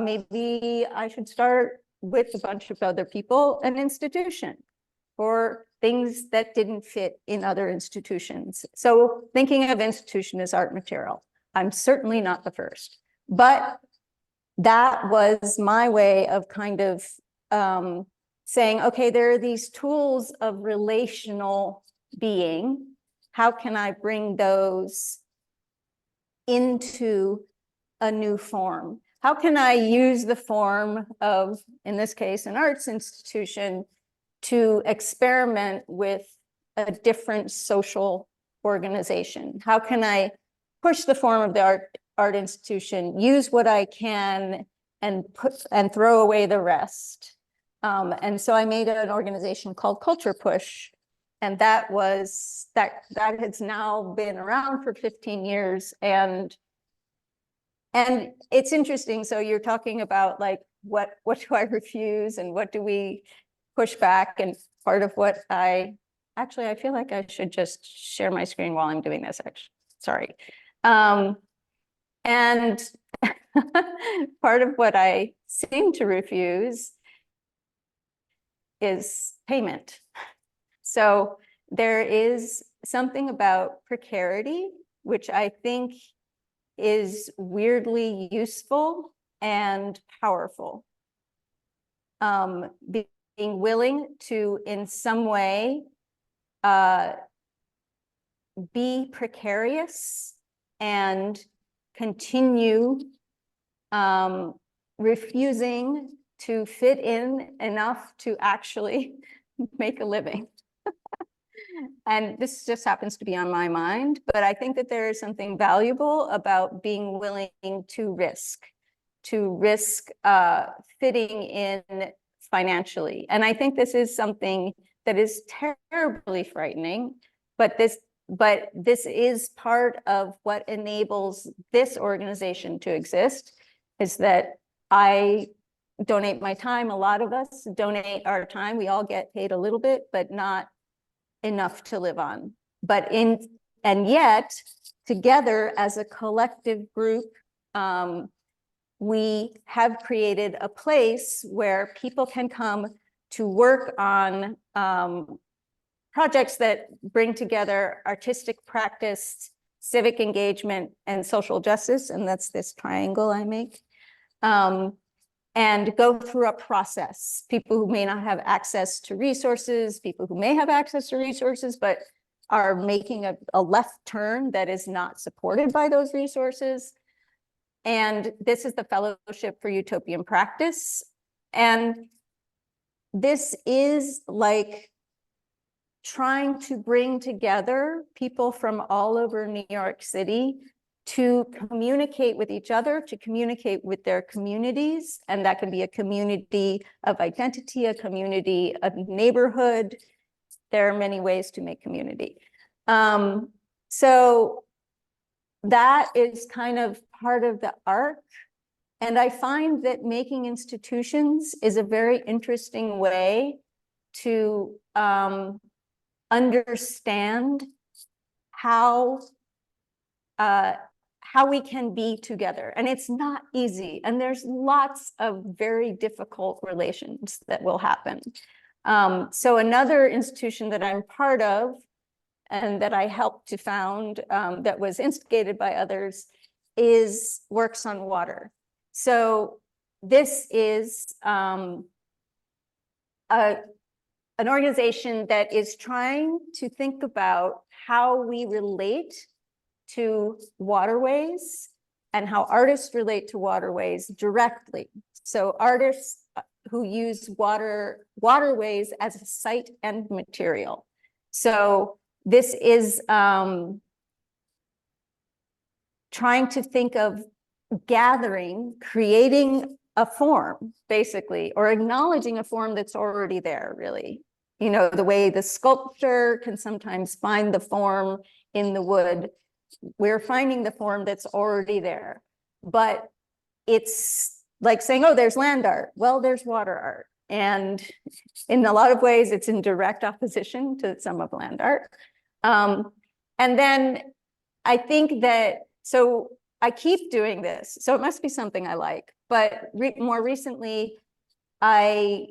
maybe I should start with a bunch of other people, an institution for things that didn't fit in other institutions. So thinking of institution as art material, I'm certainly not the first, but that was my way of kind of saying, okay, there are these tools of relational being. How can I bring those into a new form? How can I use the form of, in this case, an arts institution to experiment with a different social organization? How can I push the form of the art institution, use what I can, and throw away the rest? And so I made an organization called Culture Push, and that has now been around for 15 years. And it's interesting. So you're talking about, like, what do I refuse and what do we push back? And part of what I feel like I should just share my screen while I'm doing this, actually. Sorry. And part of what I seem to refuse is payment. So there is something about precarity, which I think is weirdly useful and powerful. Being willing to, in some way, be precarious and continue refusing to fit in enough to actually make a living. And this just happens to be on my mind, but I think that there is something valuable about being willing to risk fitting in financially. And I think this is something that is terribly frightening, but this is part of what enables this organization to exist, is that I donate my time. A lot of us donate our time. We all get paid a little bit, but not enough to live on. And yet, together as a collective group, we have created a place where people can come to work on projects that bring together artistic practice, civic engagement, and social justice. And that's this triangle I make. And go through a process. People who may not have access to resources, people who may have access to resources, but are making a left turn that is not supported by those resources. And this is the Fellowship for Utopian Practice. And this is like trying to bring together people from all over New York City to communicate with each other, to communicate with their communities. And that can be a community of identity, a community of neighborhood. There are many ways to make community. So that is kind of part of the arc. And I find that making institutions is a very interesting way to understand how we can be together. And it's not easy. And there's lots of very difficult relations that will happen. So another institution that I'm part of and that I helped to found, that was instigated by others, is Works on Water. So this is an organization that is trying to think about how we relate to waterways and how artists relate to waterways directly. So artists who use waterways as a site and material. So this is trying to think of gathering, creating a form, basically, or acknowledging a form that's already there, really. You know, the way the sculptor can sometimes find the form in the wood, we're finding the form that's already there. But it's like saying, oh, there's land art. Well, there's water art. And in a lot of ways, it's in direct opposition to some of land art. And then I think that, so I keep doing this, so it must be something I like. But more recently, I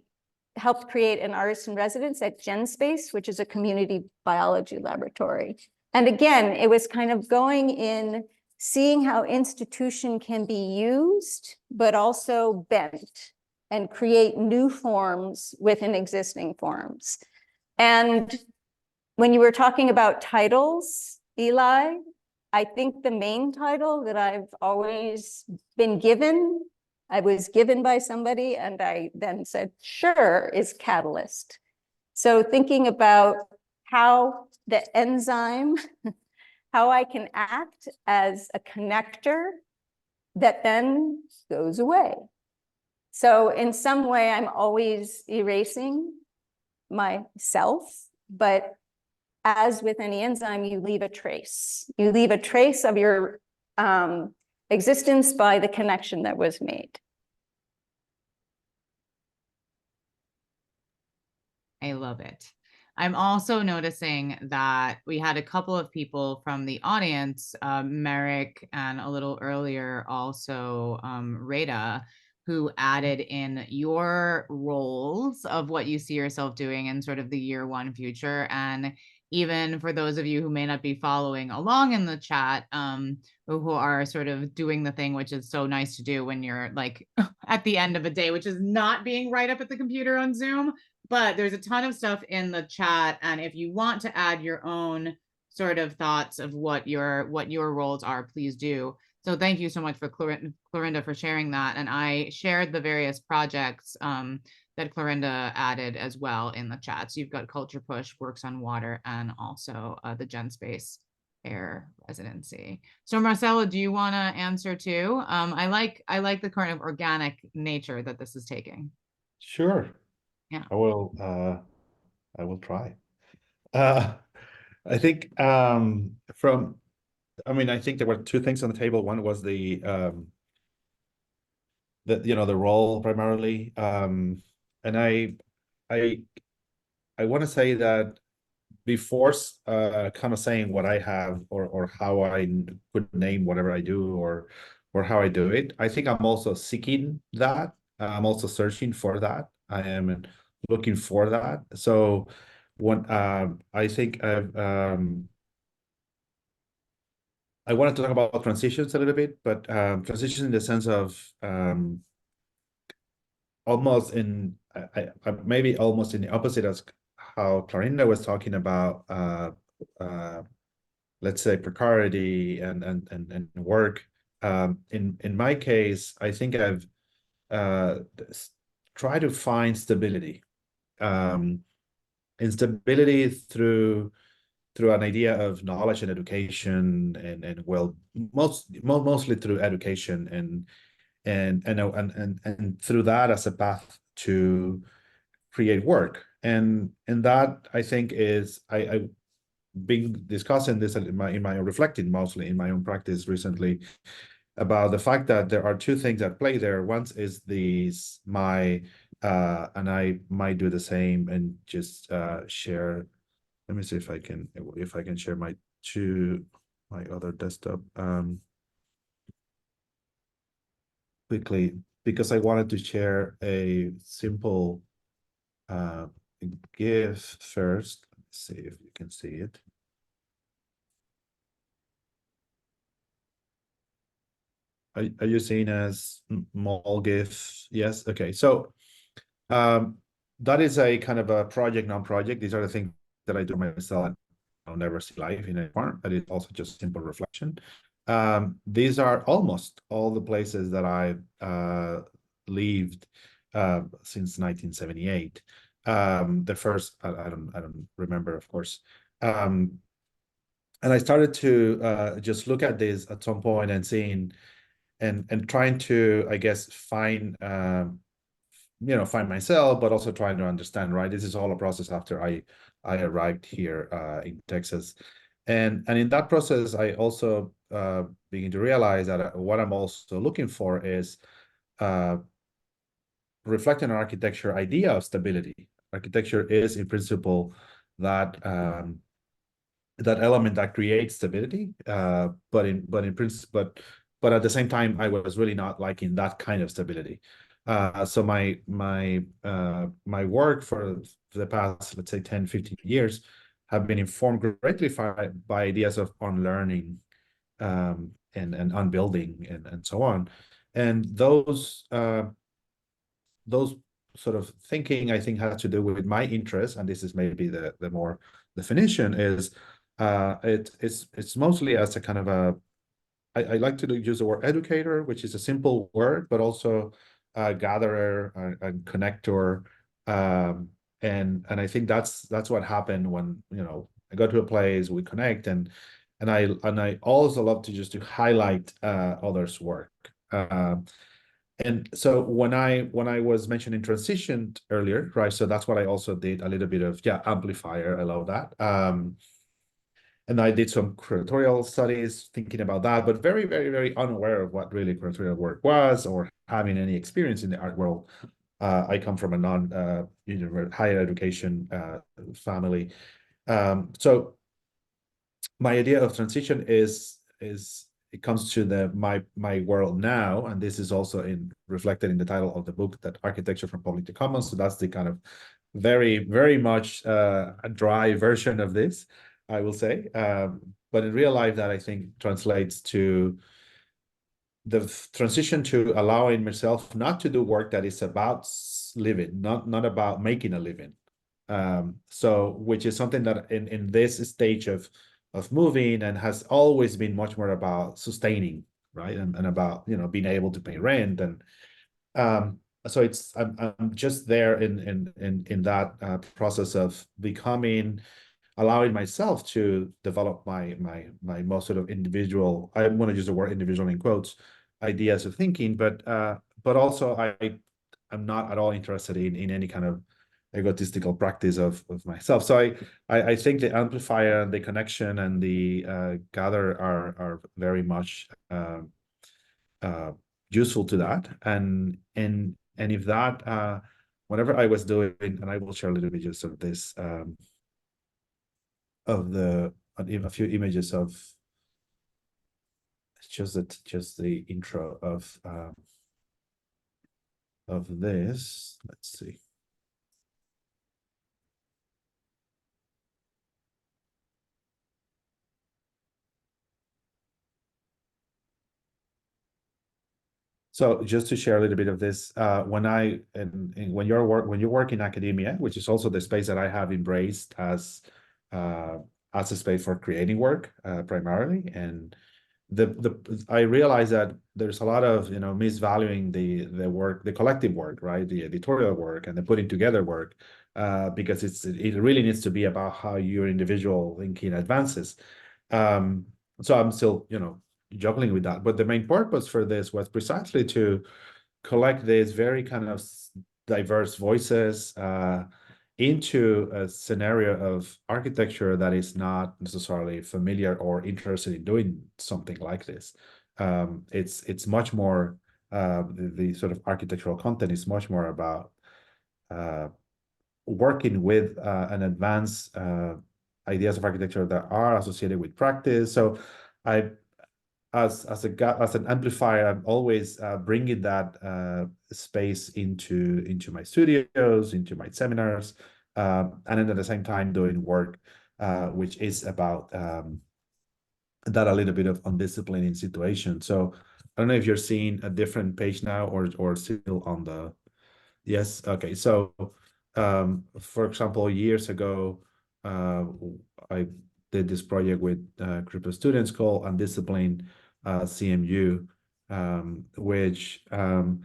helped create an artist in residence at GenSpace, which is a community biology laboratory. And again, it was kind of going in, seeing how institution can be used, but also bent and create new forms within existing forms. And when you were talking about titles, Elæ, I think the main title that I've always been given, I was given by somebody and I then said, sure, is catalyst. So thinking about how the enzyme, how I can act as a connector that then goes away. So in some way, I'm always erasing myself, but as with any enzyme, you leave a trace. You leave a trace of your existence by the connection that was made. I love it. I'm also noticing that we had a couple of people from the audience, Merrick, and a little earlier also Rada, who added in your roles of what you see yourself doing in sort of the year one future. And even for those of you who may not be following along in the chat, who are sort of doing the thing, which is so nice to do when you're like at the end of a day, which is not being right up at the computer on Zoom. But there's a ton of stuff in the chat. And if you want to add your own sort of thoughts of what your roles are, please do. So thank you so much for Clarinda for sharing that. And I shared the various projects that Clarinda added as well in the chat. So you've got Culture Push, Works on Water, and also the GenSpace Air Residency. So Marcelo, do you want to answer too? I like the kind of organic nature that this is taking. Sure. Yeah. I will try. I think I think there were two things on the table. One was the role primarily. And I want to say that before kind of saying what I have or how I would name whatever I do or how I do it, I think I'm also seeking that. I'm also searching for that. I am looking for that. So when I think I want to talk about transitions a little bit, but transitions in the sense of almost in maybe almost in the opposite as how Clarinda was talking about let's say precarity and work. In my case, I think I've tried to find stability. Instability through an idea of knowledge and education and well mostly through education and through that as a path to create work. And that I think is I've been discussing this in my reflecting mostly in my own practice recently about the fact that there are two things at play there. One is and I might do the same and just share. Let me see if I can share my to my other desktop quickly, because I wanted to share a simple GIF first. Let's see if you can see it. Are you seeing as small GIF? Yes. Okay. So that is a kind of a project, non-project. These are the things that I do myself. I'll never see life in a farm, but it's also just simple reflection. These are almost all the places that I've lived since 1978. The first, I don't remember, of course. And I started to just look at this at some point and seeing and trying to, I guess, find find myself, but also trying to understand, right? This is all a process after I arrived here in Texas. And in that process, I also begin to realize that what I'm also looking for is reflecting on architecture idea of stability. Architecture is in principle that that element that creates stability, but in principle, but at the same time, I was really not liking that kind of stability. So my work for the past, let's say 10, 15 years have been informed greatly by ideas of unlearning and unbuilding and so on. And those sort of thinking, I think, has to do with my interest, and this is maybe the more definition is it's mostly as a kind of a I like to use the word educator, which is a simple word, but also a gatherer and connector. And I think that's what happened when I go to a place, we connect, and I also love to just to highlight others' work. And so when I was mentioning transition earlier, right? So that's what I also did a little bit of amplifier. I love that. And I did some curatorial studies thinking about that, but very, very, very unaware of what really curatorial work was or having any experience in the art world. I come from a higher education family. So my idea of transition is it comes to my world now, and this is also reflected in the title of the book, that Architecture from Public to Commons. So that's the kind of very, very much a dry version of this, I will say. But in real life, that I think translates to the transition to allowing myself not to do work that is about living, not about making a living. So which is something that in this stage of moving and has always been much more about sustaining, right? And about being able to pay rent. And so I'm just there in that process of allowing myself to develop my most sort of individual, I want to use the word individual in quotes, ideas of thinking, but also I'm not at all interested in any kind of egotistical practice of myself. So I think the amplifier and the connection and the gather are very much useful to that. And if that whatever I was doing, and I will share a little bit just of this of a few images of just the intro of this. Let's see. So just to share a little bit of this, when you work in academia, which is also the space that I have embraced as a space for creating work primarily, and I realize that there's a lot of misvaluing the work, the collective work, right, the editorial work and the putting together work, because it really needs to be about how your individual thinking advances. So I'm still juggling with that, but the main purpose for this was precisely to collect these very kind of diverse voices into a scenario of architecture that is not necessarily familiar or interested in doing something like this. It's much more the sort of architectural content is much more about working with an advanced ideas of architecture that are associated with practice. So I, as an amplifier, I'm always bringing that space into my studios, into my seminars, and then at the same time doing work which is about that a little bit of undisciplining situation. So I don't know if you're seeing a different page now or still on the, yes, okay. So for example, years ago, I did this project with a group of students called Undisciplined CMU, which the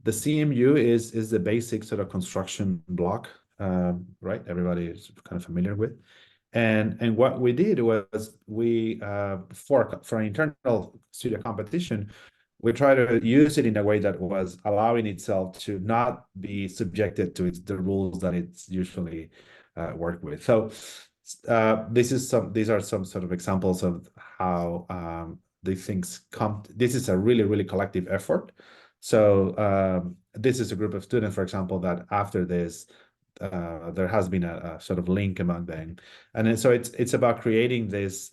CMU is the basic sort of construction block, right? Everybody is kind of familiar with. And what we did was we for an internal studio competition, we try to use it in a way that was allowing itself to not be subjected to the rules that it's usually worked with. So these are some sort of examples of how these things come. This is a really collective effort. So this is a group of students, for example, that after this, there has been a sort of link among them, and then, so it's about creating these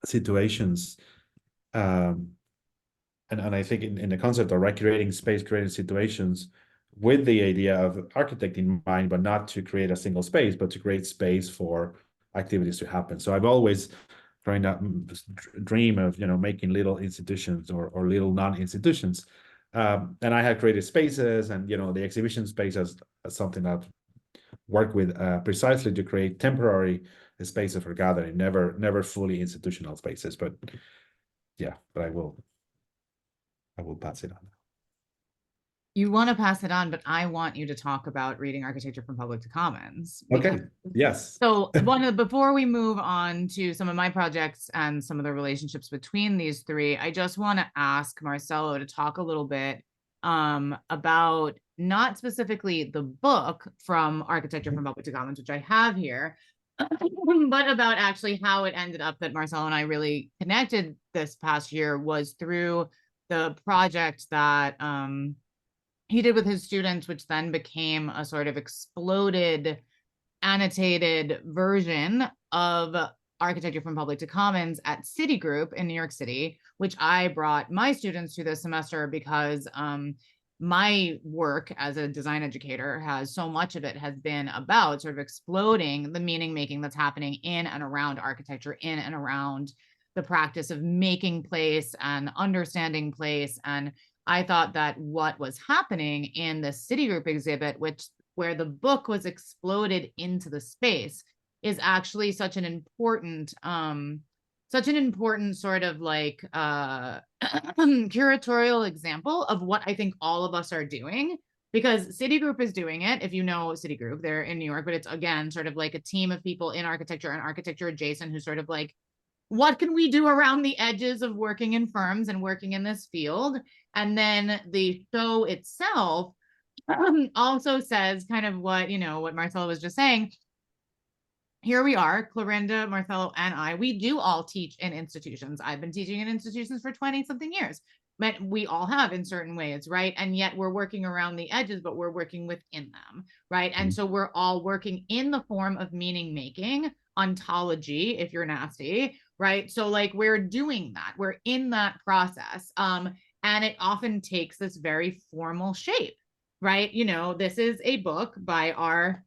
situations, and I think in the concept of creating space, creating situations with the idea of architect in mind, but not to create a single space, but to create space for activities to happen. So I've always trying to dream of making little institutions or little non-institutions. And I had created spaces, and the exhibition space as something that worked with precisely to create temporary spaces for gathering, never fully institutional spaces. But yeah, but I will pass it on. You want to pass it on, but I want you to talk about reading architecture from public to commons. Okay. Yes. So before we move on to some of my projects and some of the relationships between these three, I just want to ask Marcelo to talk a little bit about not specifically the book from Architecture from Public to Commons, which I have here, but about actually how it ended up that Marcelo and I really connected this past year was through the project that he did with his students, which then became a sort of exploded, annotated version of Architecture from Public to Commons at Citigroup in New York City, which I brought my students to this semester because my work as a design educator has so much of it has been about sort of exploding the meaning making that's happening in and around architecture, in and around the practice of making place and understanding place. And I thought that what was happening in the Citigroup exhibit, where the book was exploded into the space, is actually such an important sort of like curatorial example of what I think all of us are doing, because Citigroup is doing it. If you know Citigroup, they're in New York, but it's again sort of like a team of people in architecture and architecture adjacent who sort of like, what can we do around the edges of working in firms and working in this field? And then the show itself also says kind of what Marcelo was just saying. Here we are, Clarinda, Marcelo, and I. We do all teach in institutions. I've been teaching in institutions for 20-something years. But we all have in certain ways, right? And yet we're working around the edges, but we're working within them, right? And so we're all working in the form of meaning making, ontology, if you're nasty, right? So like we're doing that. We're in that process. And it often takes this very formal shape, right? This is a book by our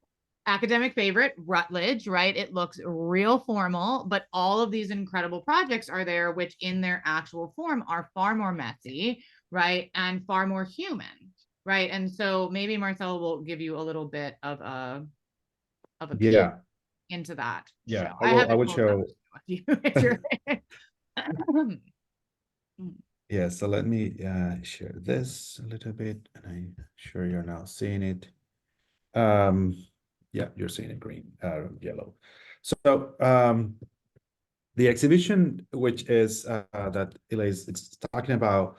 academic favorite, Routledge, right? It looks real formal, but all of these incredible projects are there, which in their actual form are far more messy, right? And far more human, right? And so maybe Marcelo will give you a little bit of a peek into that. Yeah, show. I will show. Yeah, so let me share this a little bit, and I'm sure you're now seeing it. Yeah, you're seeing it green, yellow. So the exhibition, which is that Elæ is talking about,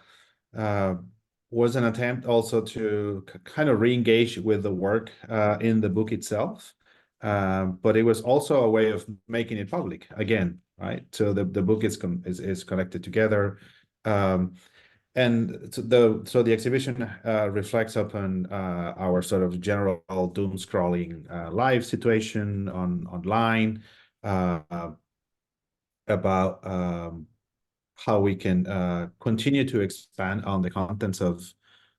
was an attempt also to kind of re-engage with the work in the book itself, but it was also a way of making it public again, right? So the book is connected together. and so the exhibition reflects upon our sort of general doom scrolling live situation online, about how we can continue to expand on the contents of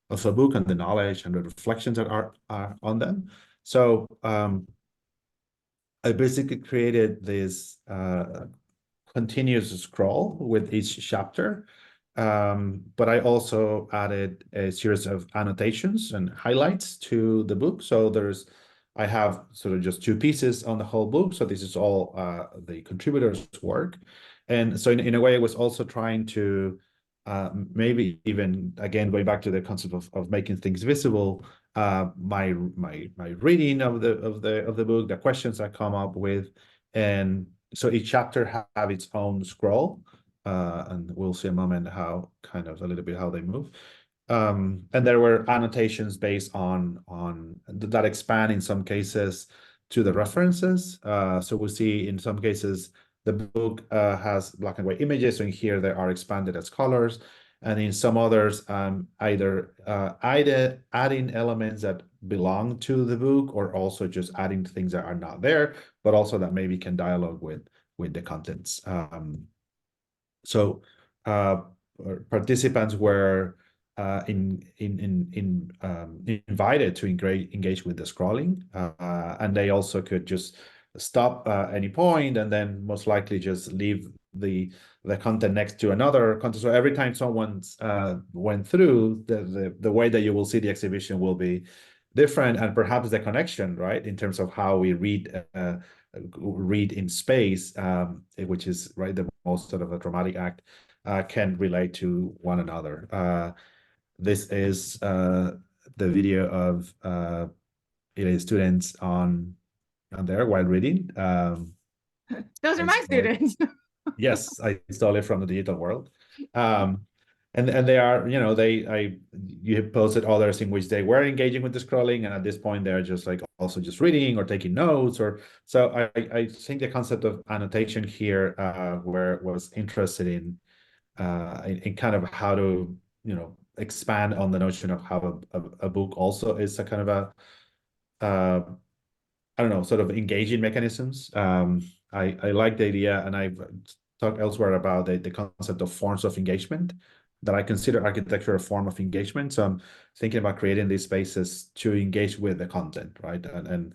a book and the knowledge and the reflections that are on them. So I basically created this continuous scroll with each chapter, but I also added a series of annotations and highlights to the book. So I have sort of just 2 pieces on the whole book. So this is all the contributors' work. And so in a way, I was also trying to maybe even, again, going back to the concept of making things visible, my reading of the book, the questions I come up with, and so each chapter have its own scroll, and we'll see a moment how kind of a little bit how they move. And there were annotations based on that expand in some cases to the references. So we see in some cases the book has black and white images, so in here they are expanded as colors, and in some others either adding elements that belong to the book, or also just adding things that are not there, but also that maybe can dialogue with the contents. So participants were invited to engage with the scrolling, and they also could just stop at any point and then most likely just leave the content next to another content. So every time someone's went through, the way that you will see the exhibition will be different, and perhaps the connection, right, in terms of how we read in space, which is right the most sort of a dramatic act, can relate to one another. This is the video of Elæ students on there while reading. Those are my students. Yes, I stole it from the digital world. And they are, you have posted others in which they were engaging with the scrolling, and at this point they're just like also just reading or taking notes, or so I think the concept of annotation here where was interested in kind of how to expand on the notion of how a book also is a kind of a I don't know, sort of engaging mechanisms. I like the idea, and I've talked elsewhere about the concept of forms of engagement, that I consider architecture a form of engagement. So I'm thinking about creating these spaces to engage with the content, right? And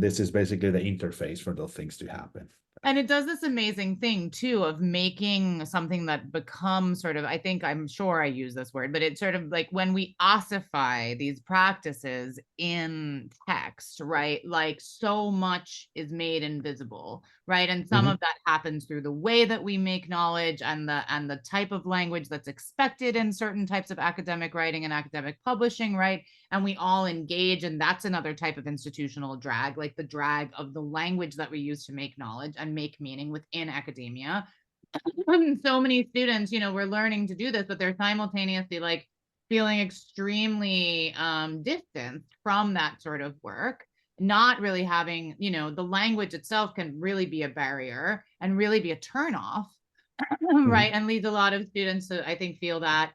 this is basically the interface for those things to happen. And it does this amazing thing too of making something that becomes sort of, I'm sure I use this word, but it's sort of like when we ossify these practices in text, right? Like so much is made invisible, right? And some of that happens through the way that we make knowledge and the type of language that's expected in certain types of academic writing and academic publishing, right? And we all engage, and that's another type of institutional drag, like the drag of the language that we use to make knowledge and make meaning within academia. So many students, we're learning to do this, but they're simultaneously like feeling extremely distanced from that sort of work, not really having, the language itself can really be a barrier and really be a turnoff, right? And leads a lot of students to, I think, feel that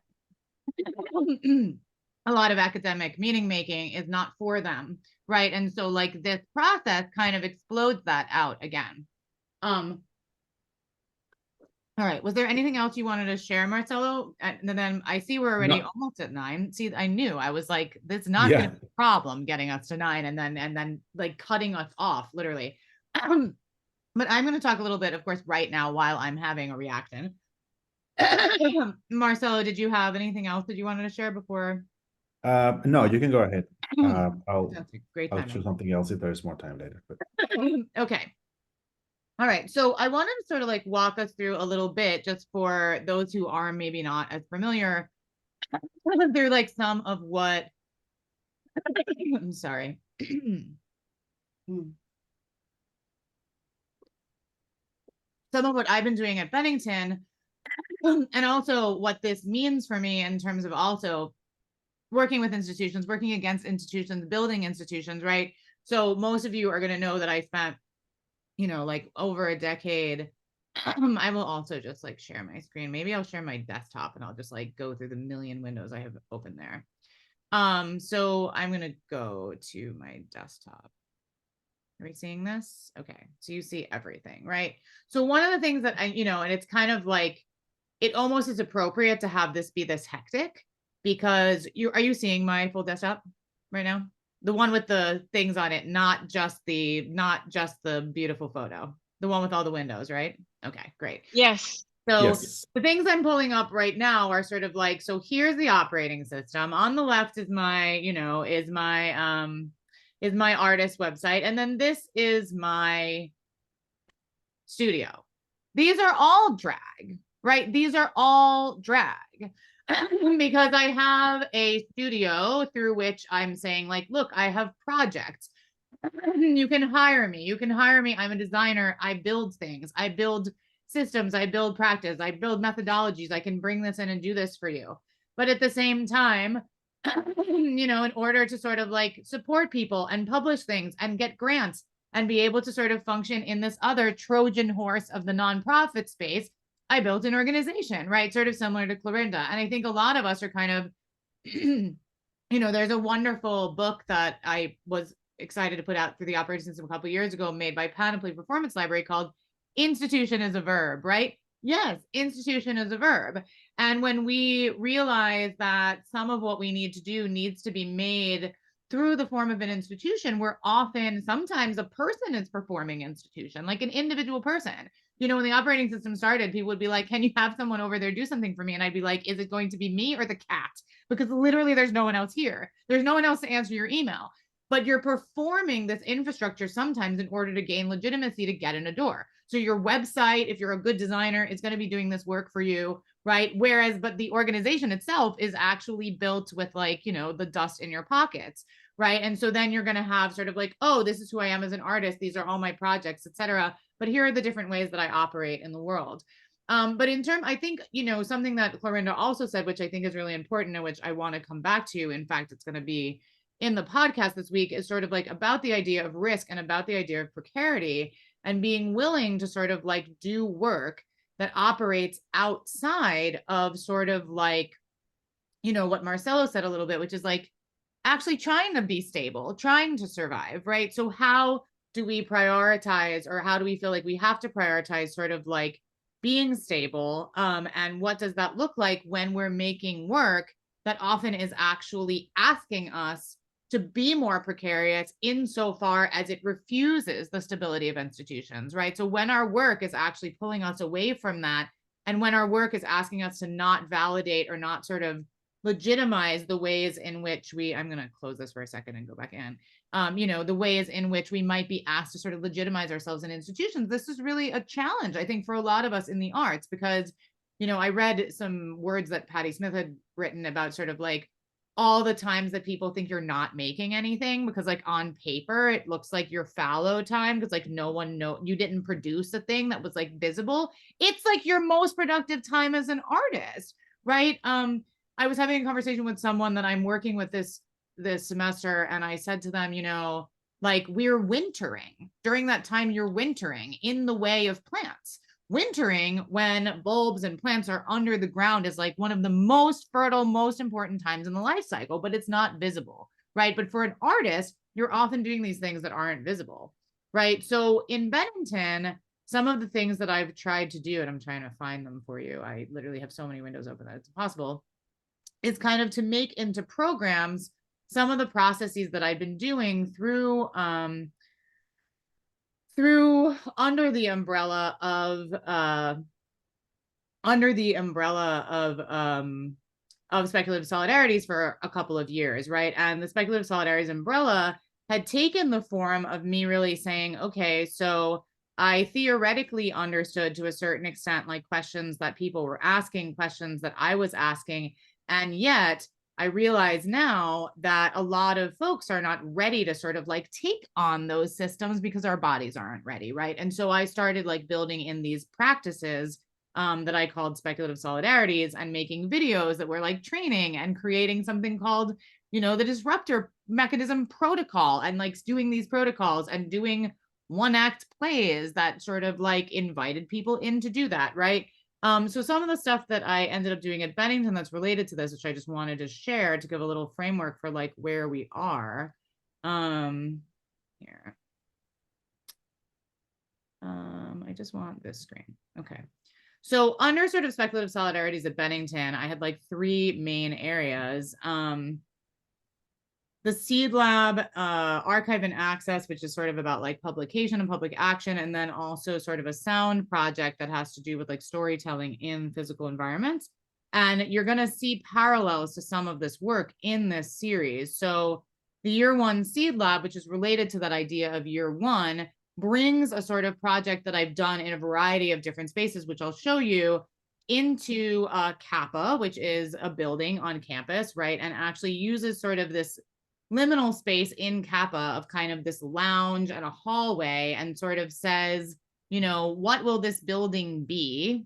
a lot of academic meaning making is not for them, right? And so like this process kind of explodes that out again. All right, was there anything else you wanted to share, Marcelo? And then I see we're already almost at 9. See, I knew, I was like, this is not gonna be a problem getting us to 9 and then like cutting us off literally. But I'm going to talk a little bit, of course, right now while I'm having a reaction. Marcelo, did you have anything else that you wanted to share before? No, you can go ahead. I'll choose something else if there's more time later. But... Okay. All right. So I wanted to sort of like walk us through a little bit, just for those who are maybe not as familiar, through like some of what, I'm sorry. Some of what I've been doing at Bennington, and also what this means for me in terms of also working with institutions, working against institutions, building institutions, right? So most of you are going to know that I spent, like over a decade I will also just like share my screen. Maybe I'll share my desktop and I'll just like go through the million windows I have open there. So I'm gonna go to my desktop. Are we seeing this? Okay, so you see everything, right? So one of the things that and it's kind of like, it almost is appropriate to have this be this hectic, because are you seeing my full desktop right now? The one with the things on it, not just the beautiful photo, the one with all the windows, right? Okay, great. Yes. So Yes. the things I'm pulling up right now are sort of like, so here's the operating system. On the left is my, is my artist website. And then this is my studio. These are all drag, right? These are all drag because I have a studio through which I'm saying like, look, I have projects. You can hire me. You can hire me. I'm a designer. I build things. I build systems. I build practice. I build methodologies. I can bring this in and do this for you. But at the same time, in order to sort of like support people and publish things and get grants and be able to sort of function in this other Trojan horse of the nonprofit space, I built an organization, right? Sort of similar to Clarinda. And I think a lot of us are kind of, there's a wonderful book that I was excited to put out through the operating system a couple of years ago, made by Panoply Performance Library, called Institution is a Verb, right? Yes, institution is a verb. And when we realize that some of what we need to do needs to be made through the form of an institution, where sometimes a person is performing institution, like an individual person. When the operating system started, people would be like, can you have someone over there do something for me? And I'd be like, is it going to be me or the cat? Because literally there's no one else here. There's no one else to answer your email. But you're performing this infrastructure sometimes in order to gain legitimacy to get in a door. So your website, if you're a good designer, is going to be doing this work for you, right? But the organization itself is actually built with like, the dust in your pockets, right? And so then you're going to have sort of like, oh, this is who I am as an artist. These are all my projects, etc. But here are the different ways that I operate in the world. But I think, something that Clarinda also said, which I think is really important and which I want to come back to, in fact, it's going to be in the podcast this week, is sort of like about the idea of risk and about the idea of precarity, and being willing to sort of like do work that operates outside of sort of like, what Marcelo said a little bit, which is like actually trying to be stable, trying to survive, right? So how do we prioritize, or how do we feel like we have to prioritize sort of like being stable? And what does that look like when we're making work that often is actually asking us to be more precarious insofar as it refuses the stability of institutions, right? So when our work is actually pulling us away from that, and when our work is asking us to not validate or not sort of legitimize the ways in which I'm going to close this for a second and go back in, the ways in which we might be asked to sort of legitimize ourselves in institutions, this is really a challenge, I think, for a lot of us in the arts, because, I read some words that Patti Smith had written about sort of like all the times that people think you're not making anything because like on paper it looks like you're fallow time because like you didn't produce a thing that was like visible. It's like your most productive time as an artist, right? I was having a conversation with someone that I'm working with this semester, and I said to them, like, we're wintering. During that time, you're wintering in the way of plants. Wintering when bulbs and plants are under the ground is like one of the most fertile, most important times in the life cycle, but it's not visible, right? But for an artist, you're often doing these things that aren't visible, right? So in Bennington, some of the things that I've tried to do, and I'm trying to find them for you, I literally have so many windows open that it's impossible, is kind of to make into programs some of the processes that I've been doing through under the umbrella of Speculative Solidarities for a couple of years, right? And the Speculative Solidarities umbrella had taken the form of me really saying, okay, so I theoretically understood to a certain extent like questions that people were asking, questions that I was asking, and yet I realize now that a lot of folks are not ready to sort of like take on those systems because our bodies aren't ready, right? And so I started like building in these practices that I called Speculative Solidarities, and making videos that were like training and creating something called, the disruptor mechanism protocol, and like doing these protocols and doing one-act plays that sort of like invited people in to do that, right? So some of the stuff that I ended up doing at Bennington that's related to this, which I just wanted to share to give a little framework for like where we are. Here. I just want this screen. Okay. So under sort of speculative solidarities at Bennington, I had like 3 main areas. The Seed Lab, Archive and Access, which is sort of about like publication and public action, and then also sort of a sound project that has to do with like storytelling in physical environments. And you're going to see parallels to some of this work in this series. So the Year 1 Seed Lab, which is related to that idea of Year 1, brings a sort of project that I've done in a variety of different spaces, which I'll show you, into Kappa, which is a building on campus, right? And actually uses sort of this liminal space in Kappa of kind of this lounge and a hallway, and sort of says, you know, what will this building be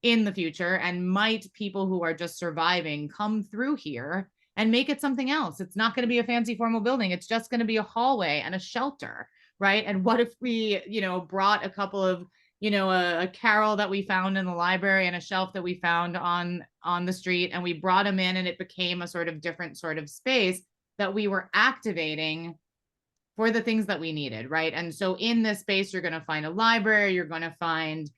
in the future? And might people who are just surviving come through here and make it something else? It's not going to be a fancy formal building. It's just going to be a hallway and a shelter, right? And what if we, you know, brought a couple of, you know, a carol that we found in the library and a shelf that we found on the street, and we brought them in, and it became a sort of different sort of space that we were activating for the things that we needed, right? And so in this space, you're going to find a library, you're going to find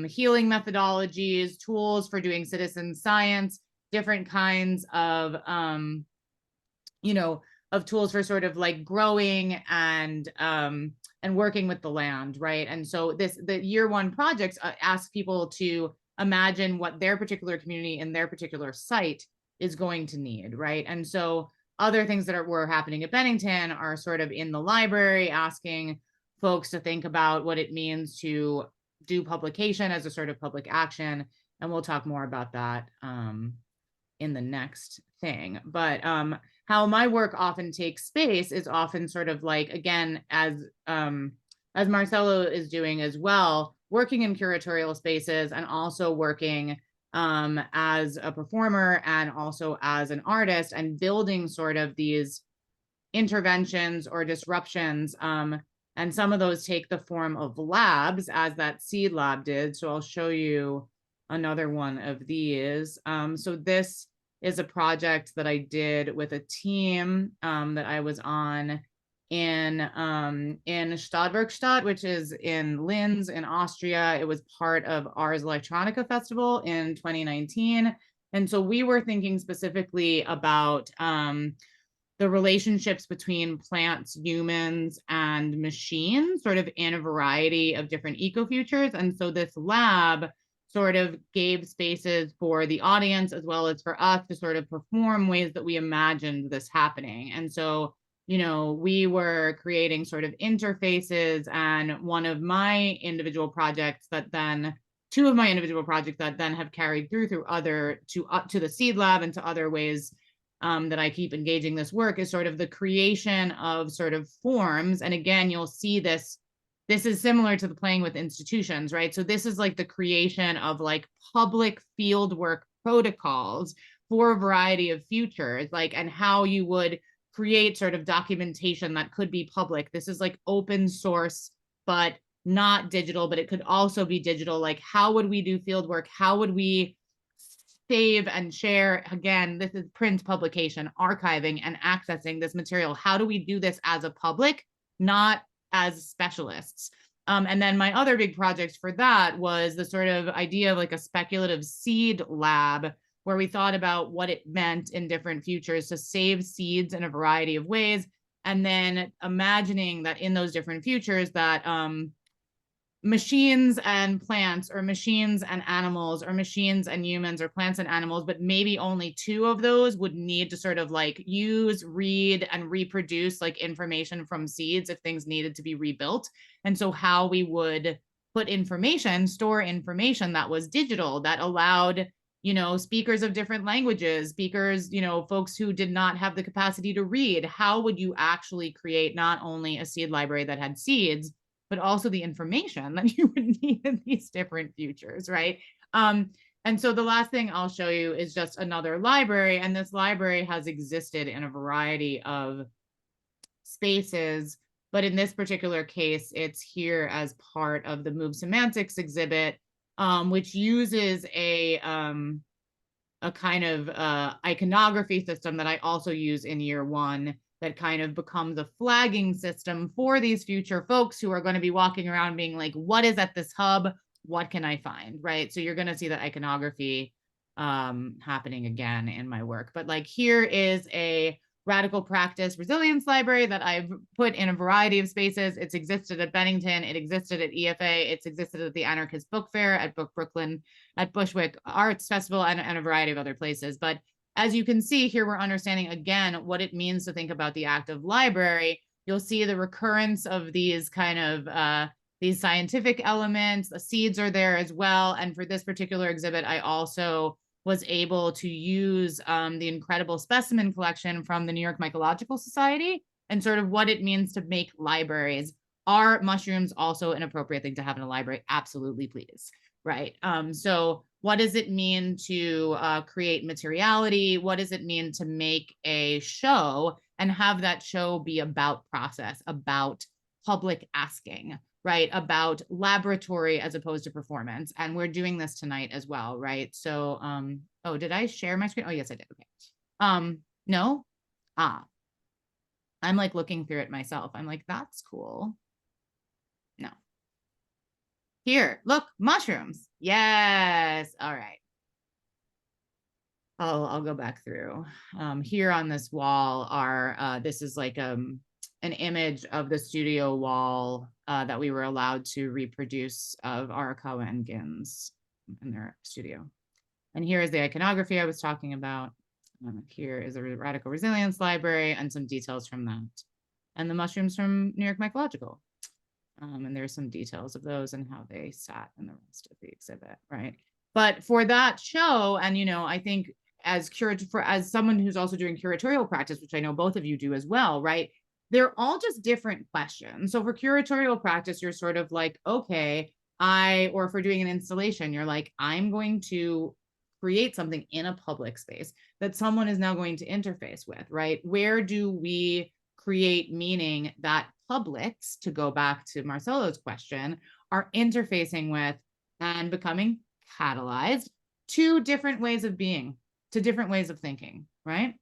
healing methodologies, tools for doing citizen science, different kinds of, you know, of tools for sort of like growing and working with the land, right? And so the Year 1 projects ask people to imagine what their particular community and their particular site is going to need, right? And so other things that were happening at Bennington are sort of in the library, asking folks to think about what it means to do publication as a sort of public action. And we'll talk more about that in the next thing. But how my work often takes space is often sort of like, again, as Marcelo is doing as well, working in curatorial spaces and also working as a performer and also as an artist, and building sort of these interventions or disruptions. And some of those take the form of labs, as that Seed Lab did. So I'll show you another one of these. So this is a project that I did with a team that I was on in Stadtwerkstatt, which is in Linz in Austria. It was part of Ars Electronica Festival in 2019. And so we were thinking specifically about the relationships between plants, humans, and machines, sort of in a variety of different ecofutures. And so this lab sort of gave spaces for the audience as well as for us to sort of perform ways that we imagined this happening. And so, you know, we were creating sort of interfaces, and one of my individual projects that then, 2 of my individual projects that then have carried through other, to the Seed Lab and to other ways that I keep engaging this work, is sort of the creation of sort of forms. And again, you'll see this is similar to the playing with institutions, right? So this is like the creation of like public fieldwork protocols for a variety of futures, like, and how you would create sort of documentation that could be public. This is like open source, but not digital, but it could also be digital. Like, how would we do field work? How would we save and share? Again, this is print publication, archiving and accessing this material. How do we do this as a public, not as specialists? And then my other big project for that was the sort of idea of like a speculative seed lab, where we thought about what it meant in different futures to save seeds in a variety of ways, and then imagining that in those different futures that machines and plants, or machines and animals, or machines and humans, or plants and animals, but maybe only 2 of those would need to sort of like use, read, and reproduce like information from seeds if things needed to be rebuilt. And so how we would put information, store information that was digital, that allowed, you know, speakers of different languages, speakers, you know, folks who did not have the capacity to read, how would you actually create not only a seed library that had seeds, but also the information that you would need in these different futures, right? And so the last thing I'll show you is just another library, and this library has existed in a variety of spaces But in this particular case, it's here as part of the Move Semantics exhibit, which uses a kind of iconography system that I also use in year one that kind of becomes a flagging system for these future folks who are going to be walking around being like, what is at this hub? What can I find? Right. So you're going to see that iconography happening again in my work. But like here is a radical practice resilience library that I've put in a variety of spaces. It's existed at Bennington. It existed at EFA. It's existed at the Anarchist Book Fair, at Book Brooklyn, at Bushwick Arts Festival, and a variety of other places. But as you can see here, we're understanding again what it means to think about the active library. You'll see the recurrence of these kind of these scientific elements. The seeds are there as well. And for this particular exhibit, I also was able to use the incredible specimen collection from the New York Mycological Society and sort of what it means to make libraries. Are mushrooms also an appropriate thing to have in a library? Absolutely, please. Right. So what does it mean to create materiality? What does it mean to make a show and have that show be about process, about public asking, right? About laboratory as opposed to performance. And we're doing this tonight as well, right? So, oh, did I share my screen? Oh, yes, I did. Okay. No? I'm like looking through it myself. I'm like, that's cool. No. Here, look, mushrooms. Yes. All right. I'll go back through. Here on this wall are, this is like an image of the studio wall that we were allowed to reproduce of Arakawa and Gins in their studio. And here is the iconography I was talking about. Here is a radical resilience library and some details from that. And the mushrooms from New York Mycological. And there's some details of those and how they sat in the rest of the exhibit, right? But for that show, and you know, I think as someone who's also doing curatorial practice, which I know both of you do as well, right? They're all just different questions. So for curatorial practice, you're sort of like, okay, or for doing an installation, you're like, I'm going to create something in a public space that someone is now going to interface with, right? Where do we create meaning that publics, to go back to Marcelo's question, are interfacing with and becoming catalyzed to different ways of being, to different ways of thinking, right?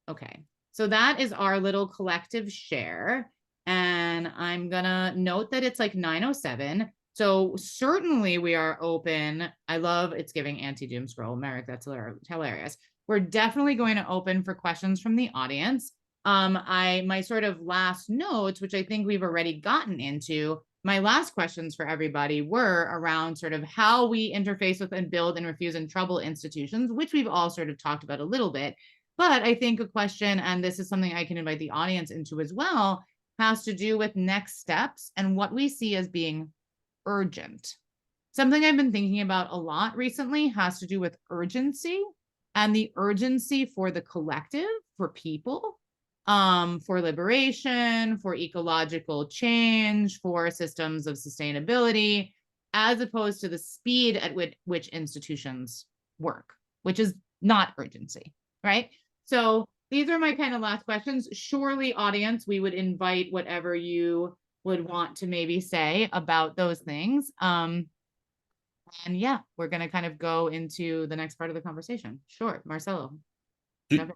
Okay, so that is our little collective share. And I'm gonna note that it's like 9:07. So certainly we are open. I love it's giving anti-doom scroll. Merrick, that's hilarious. We're definitely going to open for questions from the audience. My sort of last notes, which I think we've already gotten into, my last questions for everybody were around sort of how we interface with and build and refuse and trouble institutions, which we've all sort of talked about a little bit. But I think a question, and this is something I can invite the audience into as well, has to do with next steps and what we see as being urgent. Something I've been thinking about a lot recently has to do with urgency and the urgency for the collective, for people, for liberation, for ecological change, for systems of sustainability, as opposed to the speed at which institutions work, which is not urgency, right? So these are my kind of last questions. Surely, audience, we would invite whatever you would want to maybe say about those things. And yeah, we're going to kind of go into the next part of the conversation. Sure, Marcelo. Can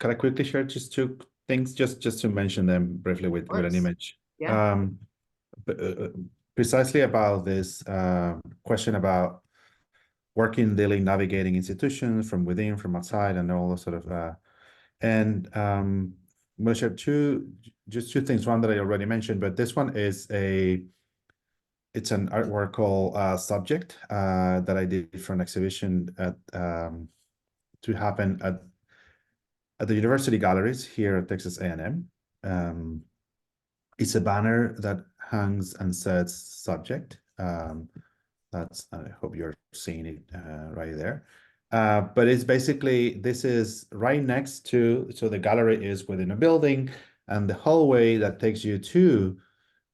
I quickly share just two things, just to mention them briefly with an image? Yeah. Precisely about this question about working, dealing, navigating institutions from within, from outside, and all those sort of. I'm going to share two things. One that I already mentioned, but this one is it's an artwork called Subject that I did for an exhibition to happen at the university galleries here at Texas A&M. It's a banner that hangs and says Subject. I hope you're seeing it right there. But it's basically, this is right next to, so the gallery is within a building, and the hallway that takes you to,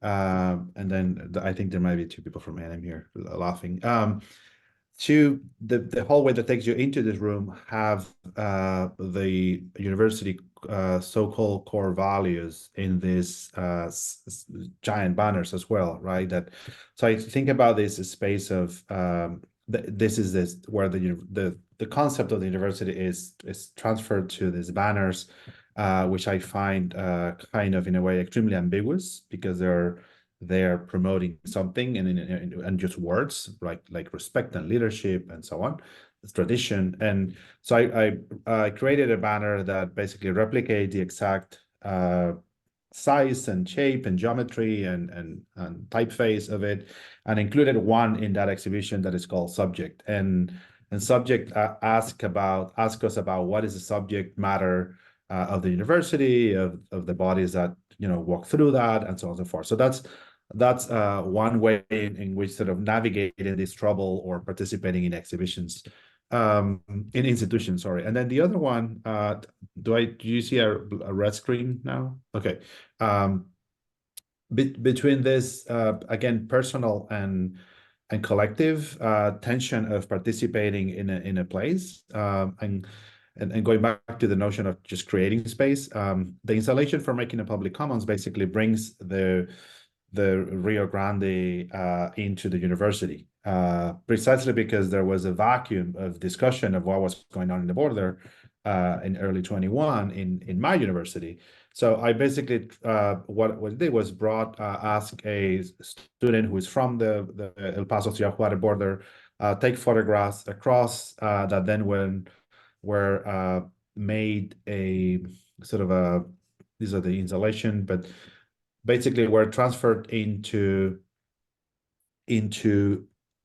and then I think there might be two people from A&M here laughing, to the hallway that takes you into this room have the university so-called core values in these giant banners as well, right? So I think about this as space of this where the concept of the university is transferred to these banners, which I find kind of in a way extremely ambiguous, because they're promoting something and just words like respect and leadership and so on, tradition. And so I created a banner that basically replicate the exact size and shape and geometry and typeface of it, and included one in that exhibition that is called Subject. And Subject ask us about what is the subject matter of the university, of the bodies that walk through that, and so on and so forth. So that's one way in which sort of navigating this trouble or participating in exhibitions in institutions, sorry. And then the other one, do you see a red screen now? Okay. Between this again, personal and collective tension of participating in a place, and going back to the notion of just creating space, the installation for making a public commons basically brings the Rio Grande into the university, precisely because there was a vacuum of discussion of what was going on in the border in early 21 in my university. So I basically, what I did was ask a student who is from the El Paso Ciudad Juárez border, take photographs across that then were made a sort of these are the installation, but basically were transferred into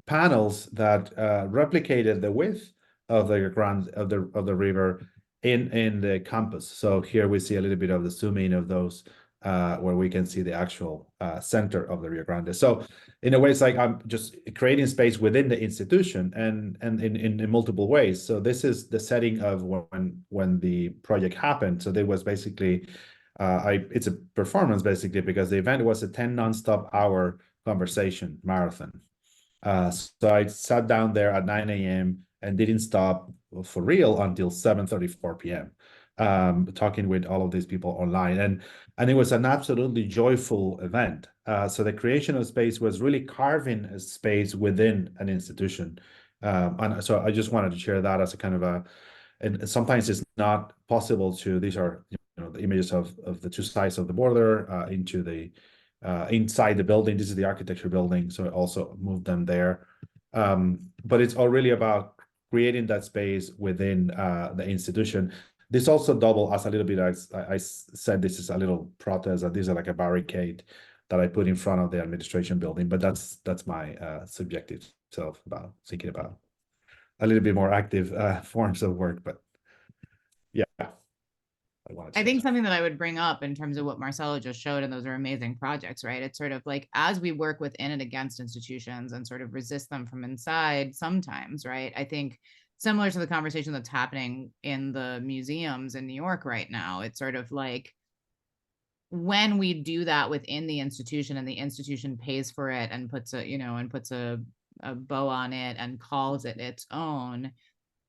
panels that replicated the width of the river in the campus. So here we see a little bit of the zoom in of those, where we can see the actual center of the Rio Grande. So in a way, it's like I'm just creating space within the institution and in multiple ways. So this is the setting of when the project happened. So there was basically it's a performance basically, because the event was a 10 nonstop hour conversation marathon. So I sat down there at 9 a.m. and didn't stop for real until 7:34 p.m. Talking with all of these people online, and it was an absolutely joyful event. So the creation of space was really carving a space within an institution, and so I just wanted to share that as a kind of and sometimes it's not possible to. These are the images of the two sides of the border into the inside the building. This is the architecture building, so I also moved them there. But it's all really about creating that space within the institution. This also double as a little bit, I said this is a little protest, and this is like a barricade that I put in front of the administration building, but that's my subjective self about thinking about a little bit more active forms of work. But yeah, I think something that I would bring up in terms of what Marcelo just showed, and those are amazing projects, right? It's sort of like, as we work within and against institutions and sort of resist them from inside sometimes, right? I think similar to the conversation that's happening in the museums in New York right now, it's sort of like, when we do that within the institution and the institution pays for it and puts a bow on it and calls it its own,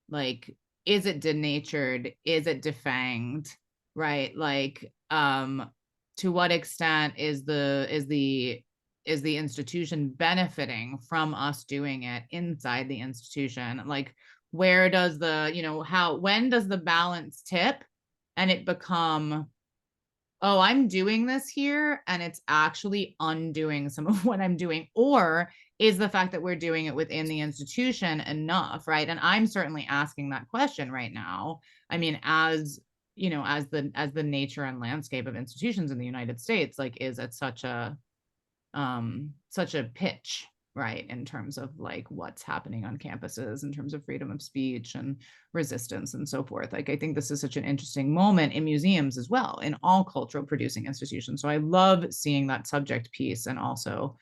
like, is it denatured? Is it defanged? Right? Like, to what extent is the institution benefiting from us doing it inside the institution? Like, where does when does the balance tip and it become, oh, I'm doing this here and it's actually undoing some of what I'm doing? Or is the fact that we're doing it within the institution enough, right? And I'm certainly asking that question right now. I mean, as the nature and landscape of institutions in the United States, like, is at such a pitch, right, in terms of like what's happening on campuses in terms of freedom of speech and resistance and so forth. Like, I think this is such an interesting moment in museums as well, in all cultural producing institutions. So I love seeing that subject piece, and also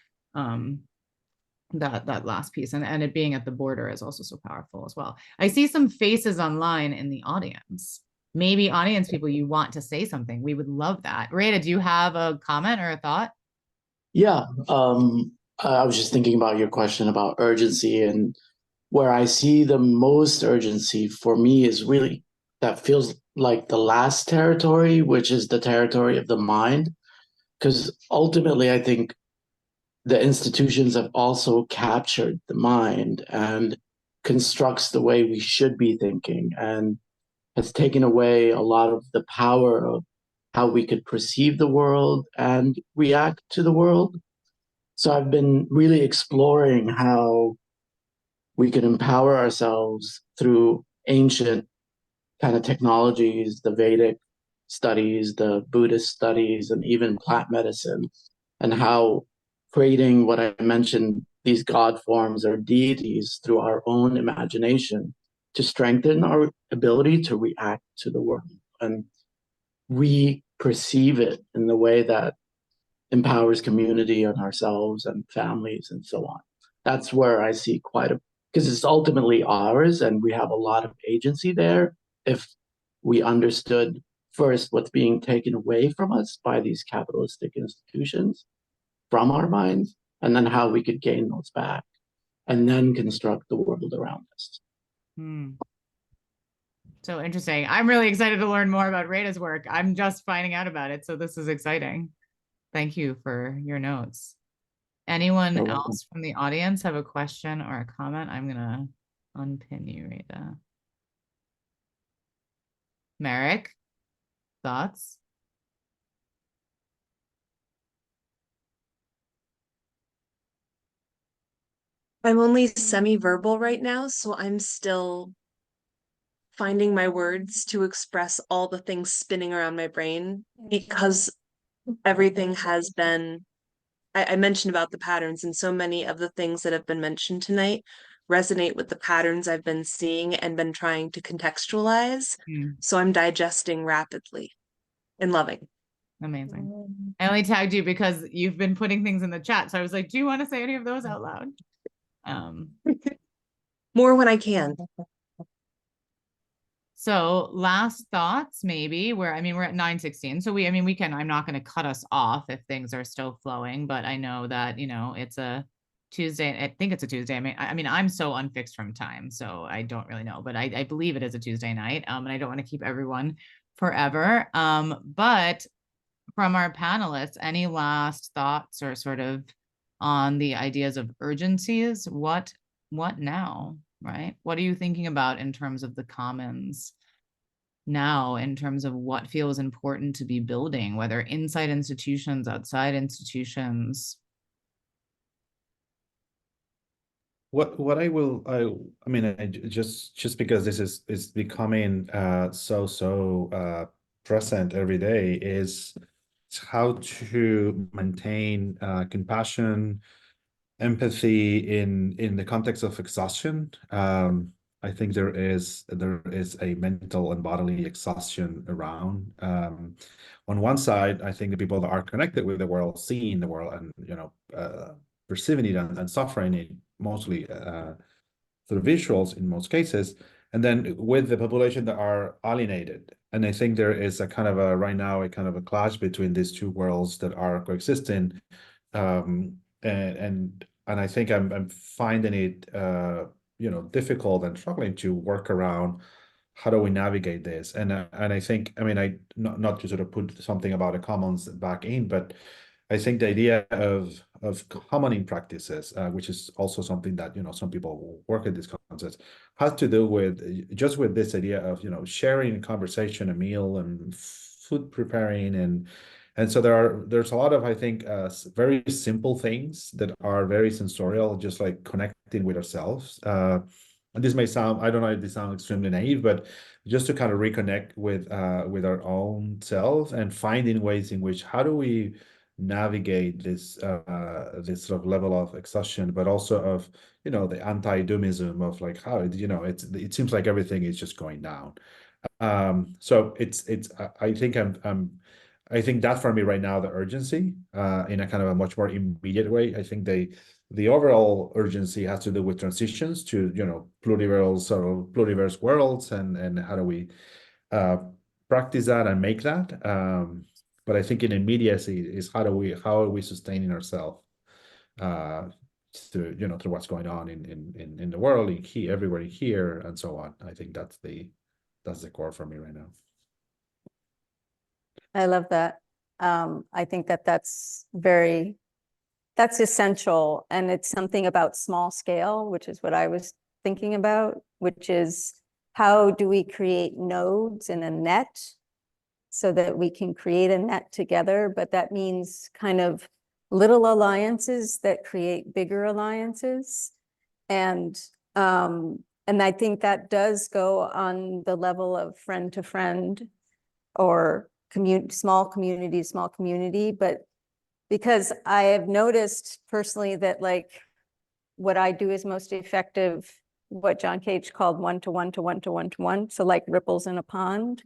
that last piece, and it being at the border is also so powerful as well. I see some faces online in the audience. Maybe audience people, you want to say something. We would love that. Rita, do you have a comment or a thought? Yeah, I was just thinking about your question about urgency, and where I see the most urgency for me is really that feels like the last territory, which is the territory of the mind, because ultimately I think the institutions have also captured the mind and constructs the way we should be thinking, and has taken away a lot of the power of how we could perceive the world and react to the world. So I've been really exploring how we could empower ourselves through ancient kind of technologies, the Vedic studies, the Buddhist studies, and even plant medicine, and how creating what I mentioned, these God forms or deities through our own imagination to strengthen our ability to react to the world and re-perceive it in the way that empowers community and ourselves and families and so on. That's where I see quite a, because it's ultimately ours and we have a lot of agency there if we understood first what's being taken away from us by these capitalistic institutions from our minds, and then how we could gain those back and then construct the world around us. Hmm. So interesting. I'm really excited to learn more about Rita's work. I'm just finding out about it, so this is exciting. Thank you for your notes. Anyone You're welcome. else from the audience have a question or a comment? I'm gonna unpin you, Rita. Merrick, thoughts? I'm only semi-verbal right now, so I'm still finding my words to express all the things spinning around my brain because everything has been, I mentioned about the patterns, and so many of the things that have been mentioned tonight resonate with the patterns I've been seeing and been trying to contextualize. So I'm digesting rapidly and loving. Amazing. I only tagged you because you've been putting things in the chat. So I was like, do you want to say any of those out loud? More when I can. So last thoughts, maybe we're at 9:16. So we can, I'm not going to cut us off if things are still flowing, but I know that, it's a Tuesday. I think it's a Tuesday. I'm so unfixed from time, so I don't really know, but I believe it is a Tuesday night. And I don't want to keep everyone forever. But from our panelists, any last thoughts or sort of on the ideas of urgencies? What now, right? What are you thinking about in terms of the commons now, in terms of what feels important to be building, whether inside institutions, outside institutions? What I just because this is becoming so present every day is how to maintain compassion, empathy in the context of exhaustion. I think there is a mental and bodily exhaustion around. On one side, I think the people that are connected with the world, seeing the world, and perceiving it and suffering it mostly through visuals in most cases, and then with the population that are alienated. And I think there is a kind of a right now a kind of a clash between these two worlds that are coexisting. And I think I'm finding it difficult and struggling to work around how do we navigate this. And I think I not to sort of put something about the commons back in, but I think the idea of commoning practices, which is also something that some people work at this concept, has to do with just with this idea of sharing a conversation, a meal, and food preparing, and so there's a lot of, I think, very simple things that are very sensorial, just like connecting with ourselves. And this may sound, I don't know if this sounds extremely naive, but just to kind of reconnect with our own self and finding ways in which how do we navigate this this sort of level of exhaustion, but also of the anti-doomism of like how it seems like everything is just going down. So I think that for me right now, the urgency in a kind of a much more immediate way. I think the overall urgency has to do with transitions to pluriverse worlds and how do we practice that and make that. But I think in immediacy is how are we sustaining ourselves through through what's going on in the world, in here, everywhere in here, and so on. I think that's the core for me right now. I love that. I think that that's essential. And it's something about small scale, which is what I was thinking about, which is how do we create nodes in a net so that we can create a net together? But that means kind of little alliances that create bigger alliances. And I think that does go on the level of friend to friend or small community, but because I have noticed personally that like what I do is most effective, what John Cage called one-to-one to one-to-one to one. So like ripples in a pond,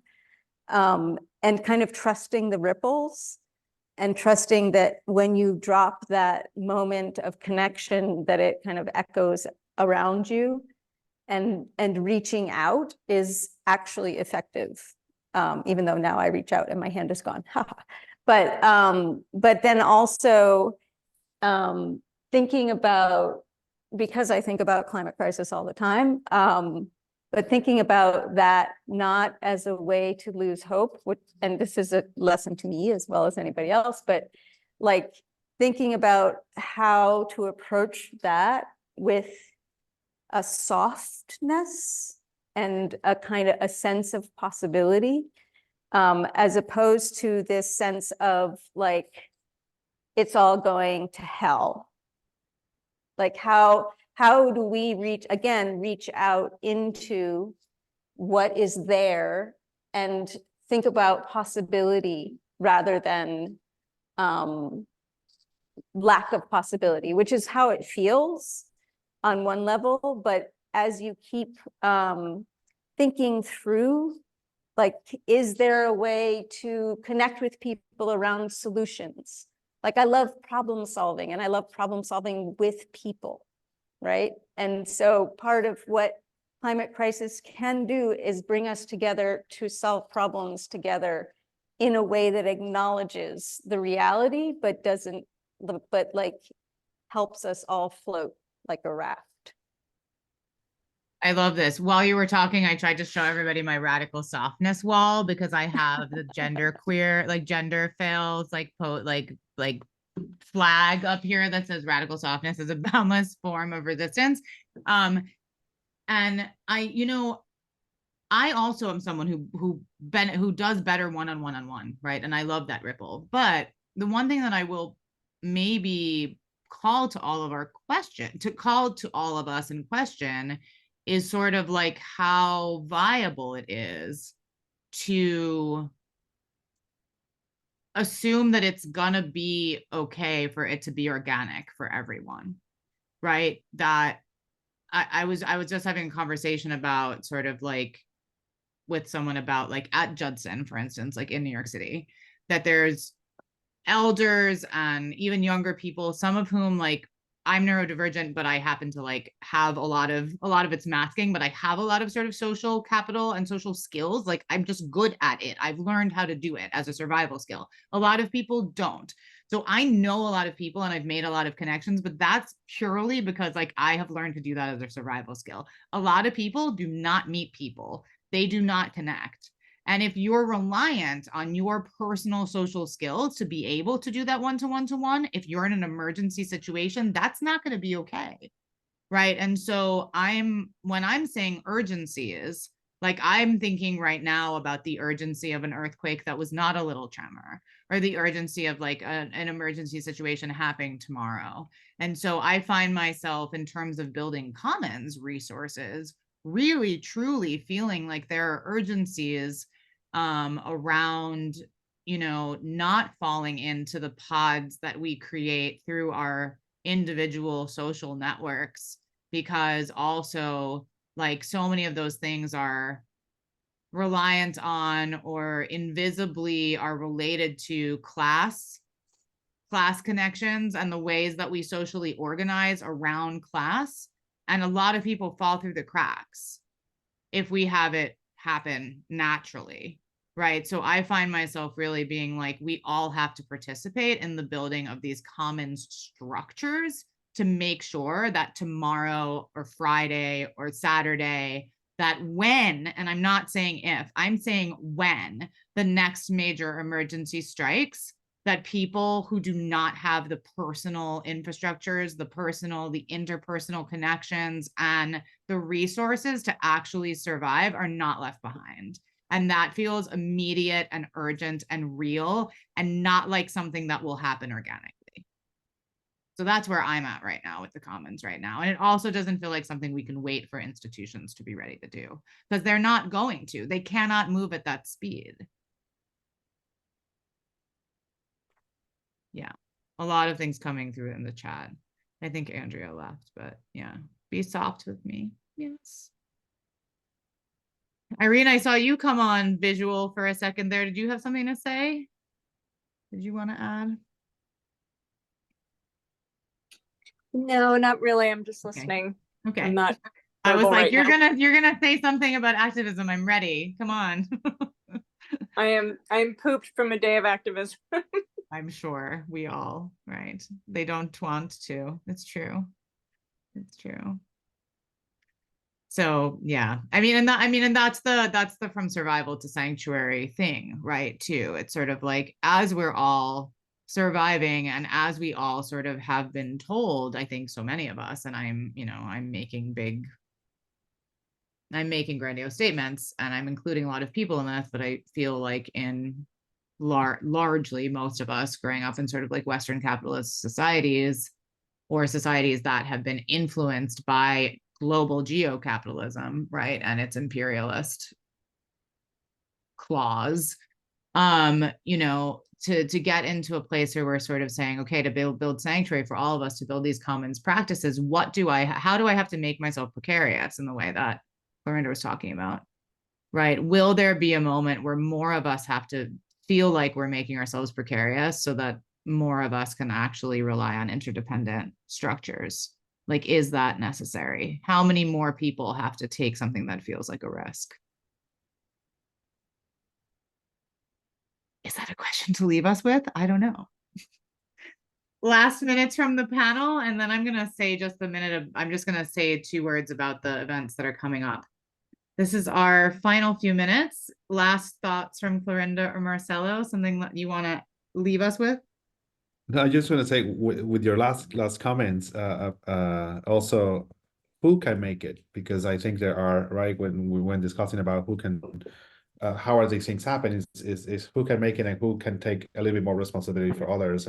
and kind of trusting the ripples and trusting that when you drop that moment of connection, that it kind of echoes around you, and reaching out is actually effective. Even though now I reach out and my hand is gone. But then also thinking about, because I think about climate crisis all the time, but thinking about that not as a way to lose hope, and this is a lesson to me as well as anybody else, but like thinking about how to approach that with a softness and a kind of a sense of possibility, as opposed to this sense of like, it's all going to hell. Like how do we reach out into what is there and think about possibility rather than lack of possibility, which is how it feels on one level. But as you keep thinking through, like, is there a way to connect with people around solutions? Like, I love problem solving, and I love problem solving with people, right? And so part of what climate crisis can do is bring us together to solve problems together in a way that acknowledges the reality, but like helps us all float like a raft. I love this. While you were talking, I tried to show everybody my radical softness wall because I have the gender fails, like flag up here that says radical softness is a boundless form of resistance. And I also am someone who does better one-on-one, right? And I love that ripple. But the one thing that I will maybe call to all of us in question is sort of like how viable it is to assume that it's gonna be okay for it to be organic for everyone, right? That I was just having a conversation about sort of like with someone about like at Judson, for instance, like in New York City, that there's elders and even younger people, some of whom like I'm neurodivergent, but I happen to like have a lot of it's masking, but I have a lot of sort of social capital and social skills. Like I'm just good at it. I've learned how to do it as a survival skill. A lot of people don't. So I know a lot of people and I've made a lot of connections, but that's purely because like I have learned to do that as a survival skill. A lot of people do not meet people. They do not connect. And if you're reliant on your personal social skills to be able to do that one-to-one, if you're in an emergency situation, that's not going to be okay. Right. And so when I'm saying urgency is like, I'm thinking right now about the urgency of an earthquake that was not a little tremor, or the urgency of like an emergency situation happening tomorrow. And so I find myself in terms of building commons resources, really, truly feeling like there are urgencies around, not falling into the pods that we create through our individual social networks, because also like so many of those things are reliant on or invisibly are related to class connections and the ways that we socially organize around class. And a lot of people fall through the cracks if we have it happen naturally, right? So I find myself really being like, we all have to participate in the building of these commons structures to make sure that tomorrow or Friday or Saturday that when, and I'm not saying if, I'm saying when the next major emergency strikes, that people who do not have the personal infrastructures, the interpersonal connections, and the resources to actually survive are not left behind. And that feels immediate and urgent and real, and not like something that will happen organically. So that's where I'm at right now with the commons right now. And it also doesn't feel like something we can wait for institutions to be ready to do, because they're not going to. They cannot move at that speed. Yeah, a lot of things coming through in the chat. I think Andrea left, but yeah, be soft with me. Yes. Irene, I saw you come on visual for a second there. Did you have something to say? Did you want to add? No, not really. I'm just Okay. listening. Okay. I'm not. I was like, right now. you're gonna say something about activism. I'm ready. Come on. I'm pooped from a day of activism. I'm sure we all, right? They don't want to. It's true. It's true. So yeah, and that's the from survival to sanctuary thing, right? Too. It's sort of like, as we're all surviving, and as we all sort of have been told, I think so many of us, and I'm making grandiose statements, and I'm including a lot of people in this, but I feel like in largely most of us growing up in sort of like Western capitalist societies, or societies that have been influenced by global geocapitalism, right, and its imperialist clause, to get into a place where we're sort of saying, okay, to build sanctuary for all of us, to build these commons practices, how do I have to make myself precarious in the way that Clarinda was talking about, right? Will there be a moment where more of us have to feel like we're making ourselves precarious so that more of us can actually rely on interdependent structures? Like, is that necessary? How many more people have to take something that feels like a risk? Is that a question to leave us with? I don't know. Last minutes from the panel, and then I'm gonna say I'm just gonna say 2 words about the events that are coming up. This is our final few minutes. Last thoughts from Clarinda or Marcelo, something that you want to leave us with? No, I just want to say with your last comments, also, who can make it? Because I think there are, right, when discussing about who can, how are these things happen, is who can make it and who can take a little bit more responsibility for others,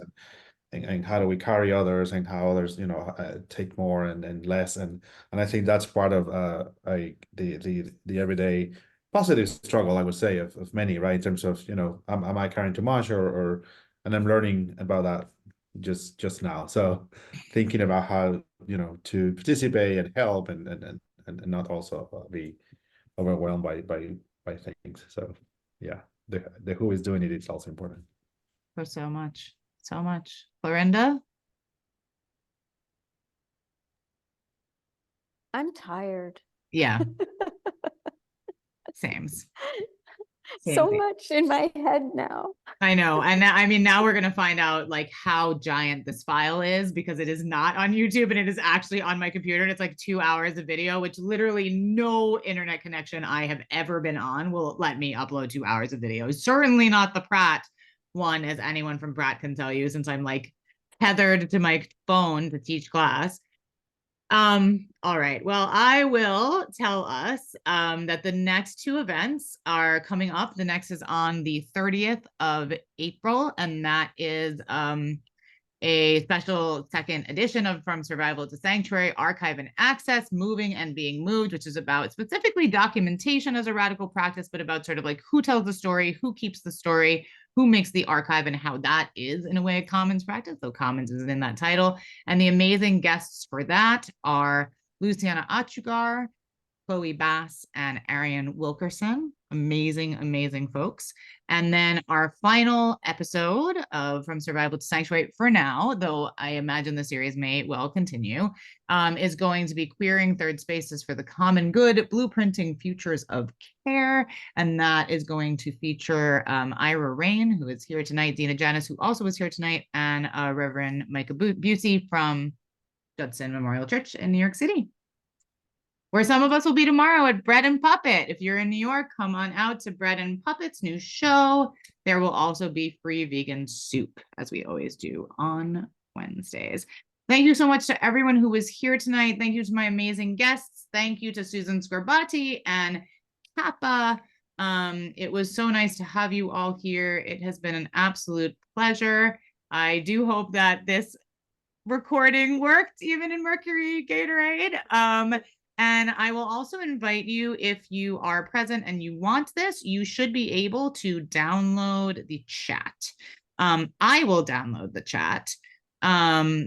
and how do we carry others, and how others take more and less, and I think that's part of the everyday positive struggle, I would say, of many, right, in terms of am I carrying too much, or and I'm learning about that just now, so thinking about how to participate and help, and not also be overwhelmed by things. So yeah, the who is doing it is also important. For so much. Clarinda? I'm tired. Yeah. Same So thing. much in my head now. I know. And now we're going to find out like how giant this file is, because it is not on YouTube, and it is actually on my computer, and it's like 2 hours of video, which literally no internet connection I have ever been on will let me upload 2 hours of video. Certainly not the Pratt one, as anyone from Pratt can tell you, since I'm like tethered to my phone to teach class. All right. Well, I will tell us that the next 2 events are coming up. The next is on the 30th of April, and that is a special second edition of From Survival to Sanctuary, Archive and Access, Moving and Being Moved, which is about specifically documentation as a radical practice, but about sort of like who tells the story, who keeps the story, who makes the archive, and how that is in a way a commons practice, though commons isn't in that title. And the amazing guests for that are Luciana Achugar, Chloe Bass, and Arian Wilkerson. Amazing folks. And then our final episode of From Survival to Sanctuary, for now, though I imagine the series may well continue, is going to be Queering Third Spaces for the Common Good, Blueprinting Futures of Care. And that is going to feature Ira Rain, who is here tonight, Dina Janis, who also is here tonight, and Reverend Micah Busey from Judson Memorial Church in New York City. where some of us will be tomorrow at Bread and Puppet. If you're in New York, come on out to Bread and Puppet's new show. There will also be free vegan soup, as we always do on Wednesdays. Thank you so much to everyone who was here tonight. Thank you to my amazing guests. Thank you to Susan Scorbati and Kappa. It was so nice to have you all here. It has been an absolute pleasure. I do hope that this recording worked even in Mercury Gatorade. And I will also invite you, if you are present and you want this, you should be able to download the chat. I will download the chat.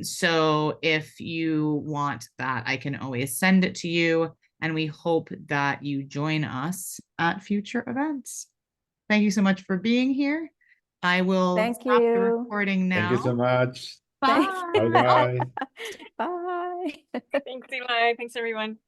So if you want that, I can always send it to you. And we hope that you join us at future events. Thank you so much for being here. I will Thank stop the you. recording now. Thank you so much. Thank Bye. you. Bye bye. Bye. Thanks, Eli. Thanks, everyone.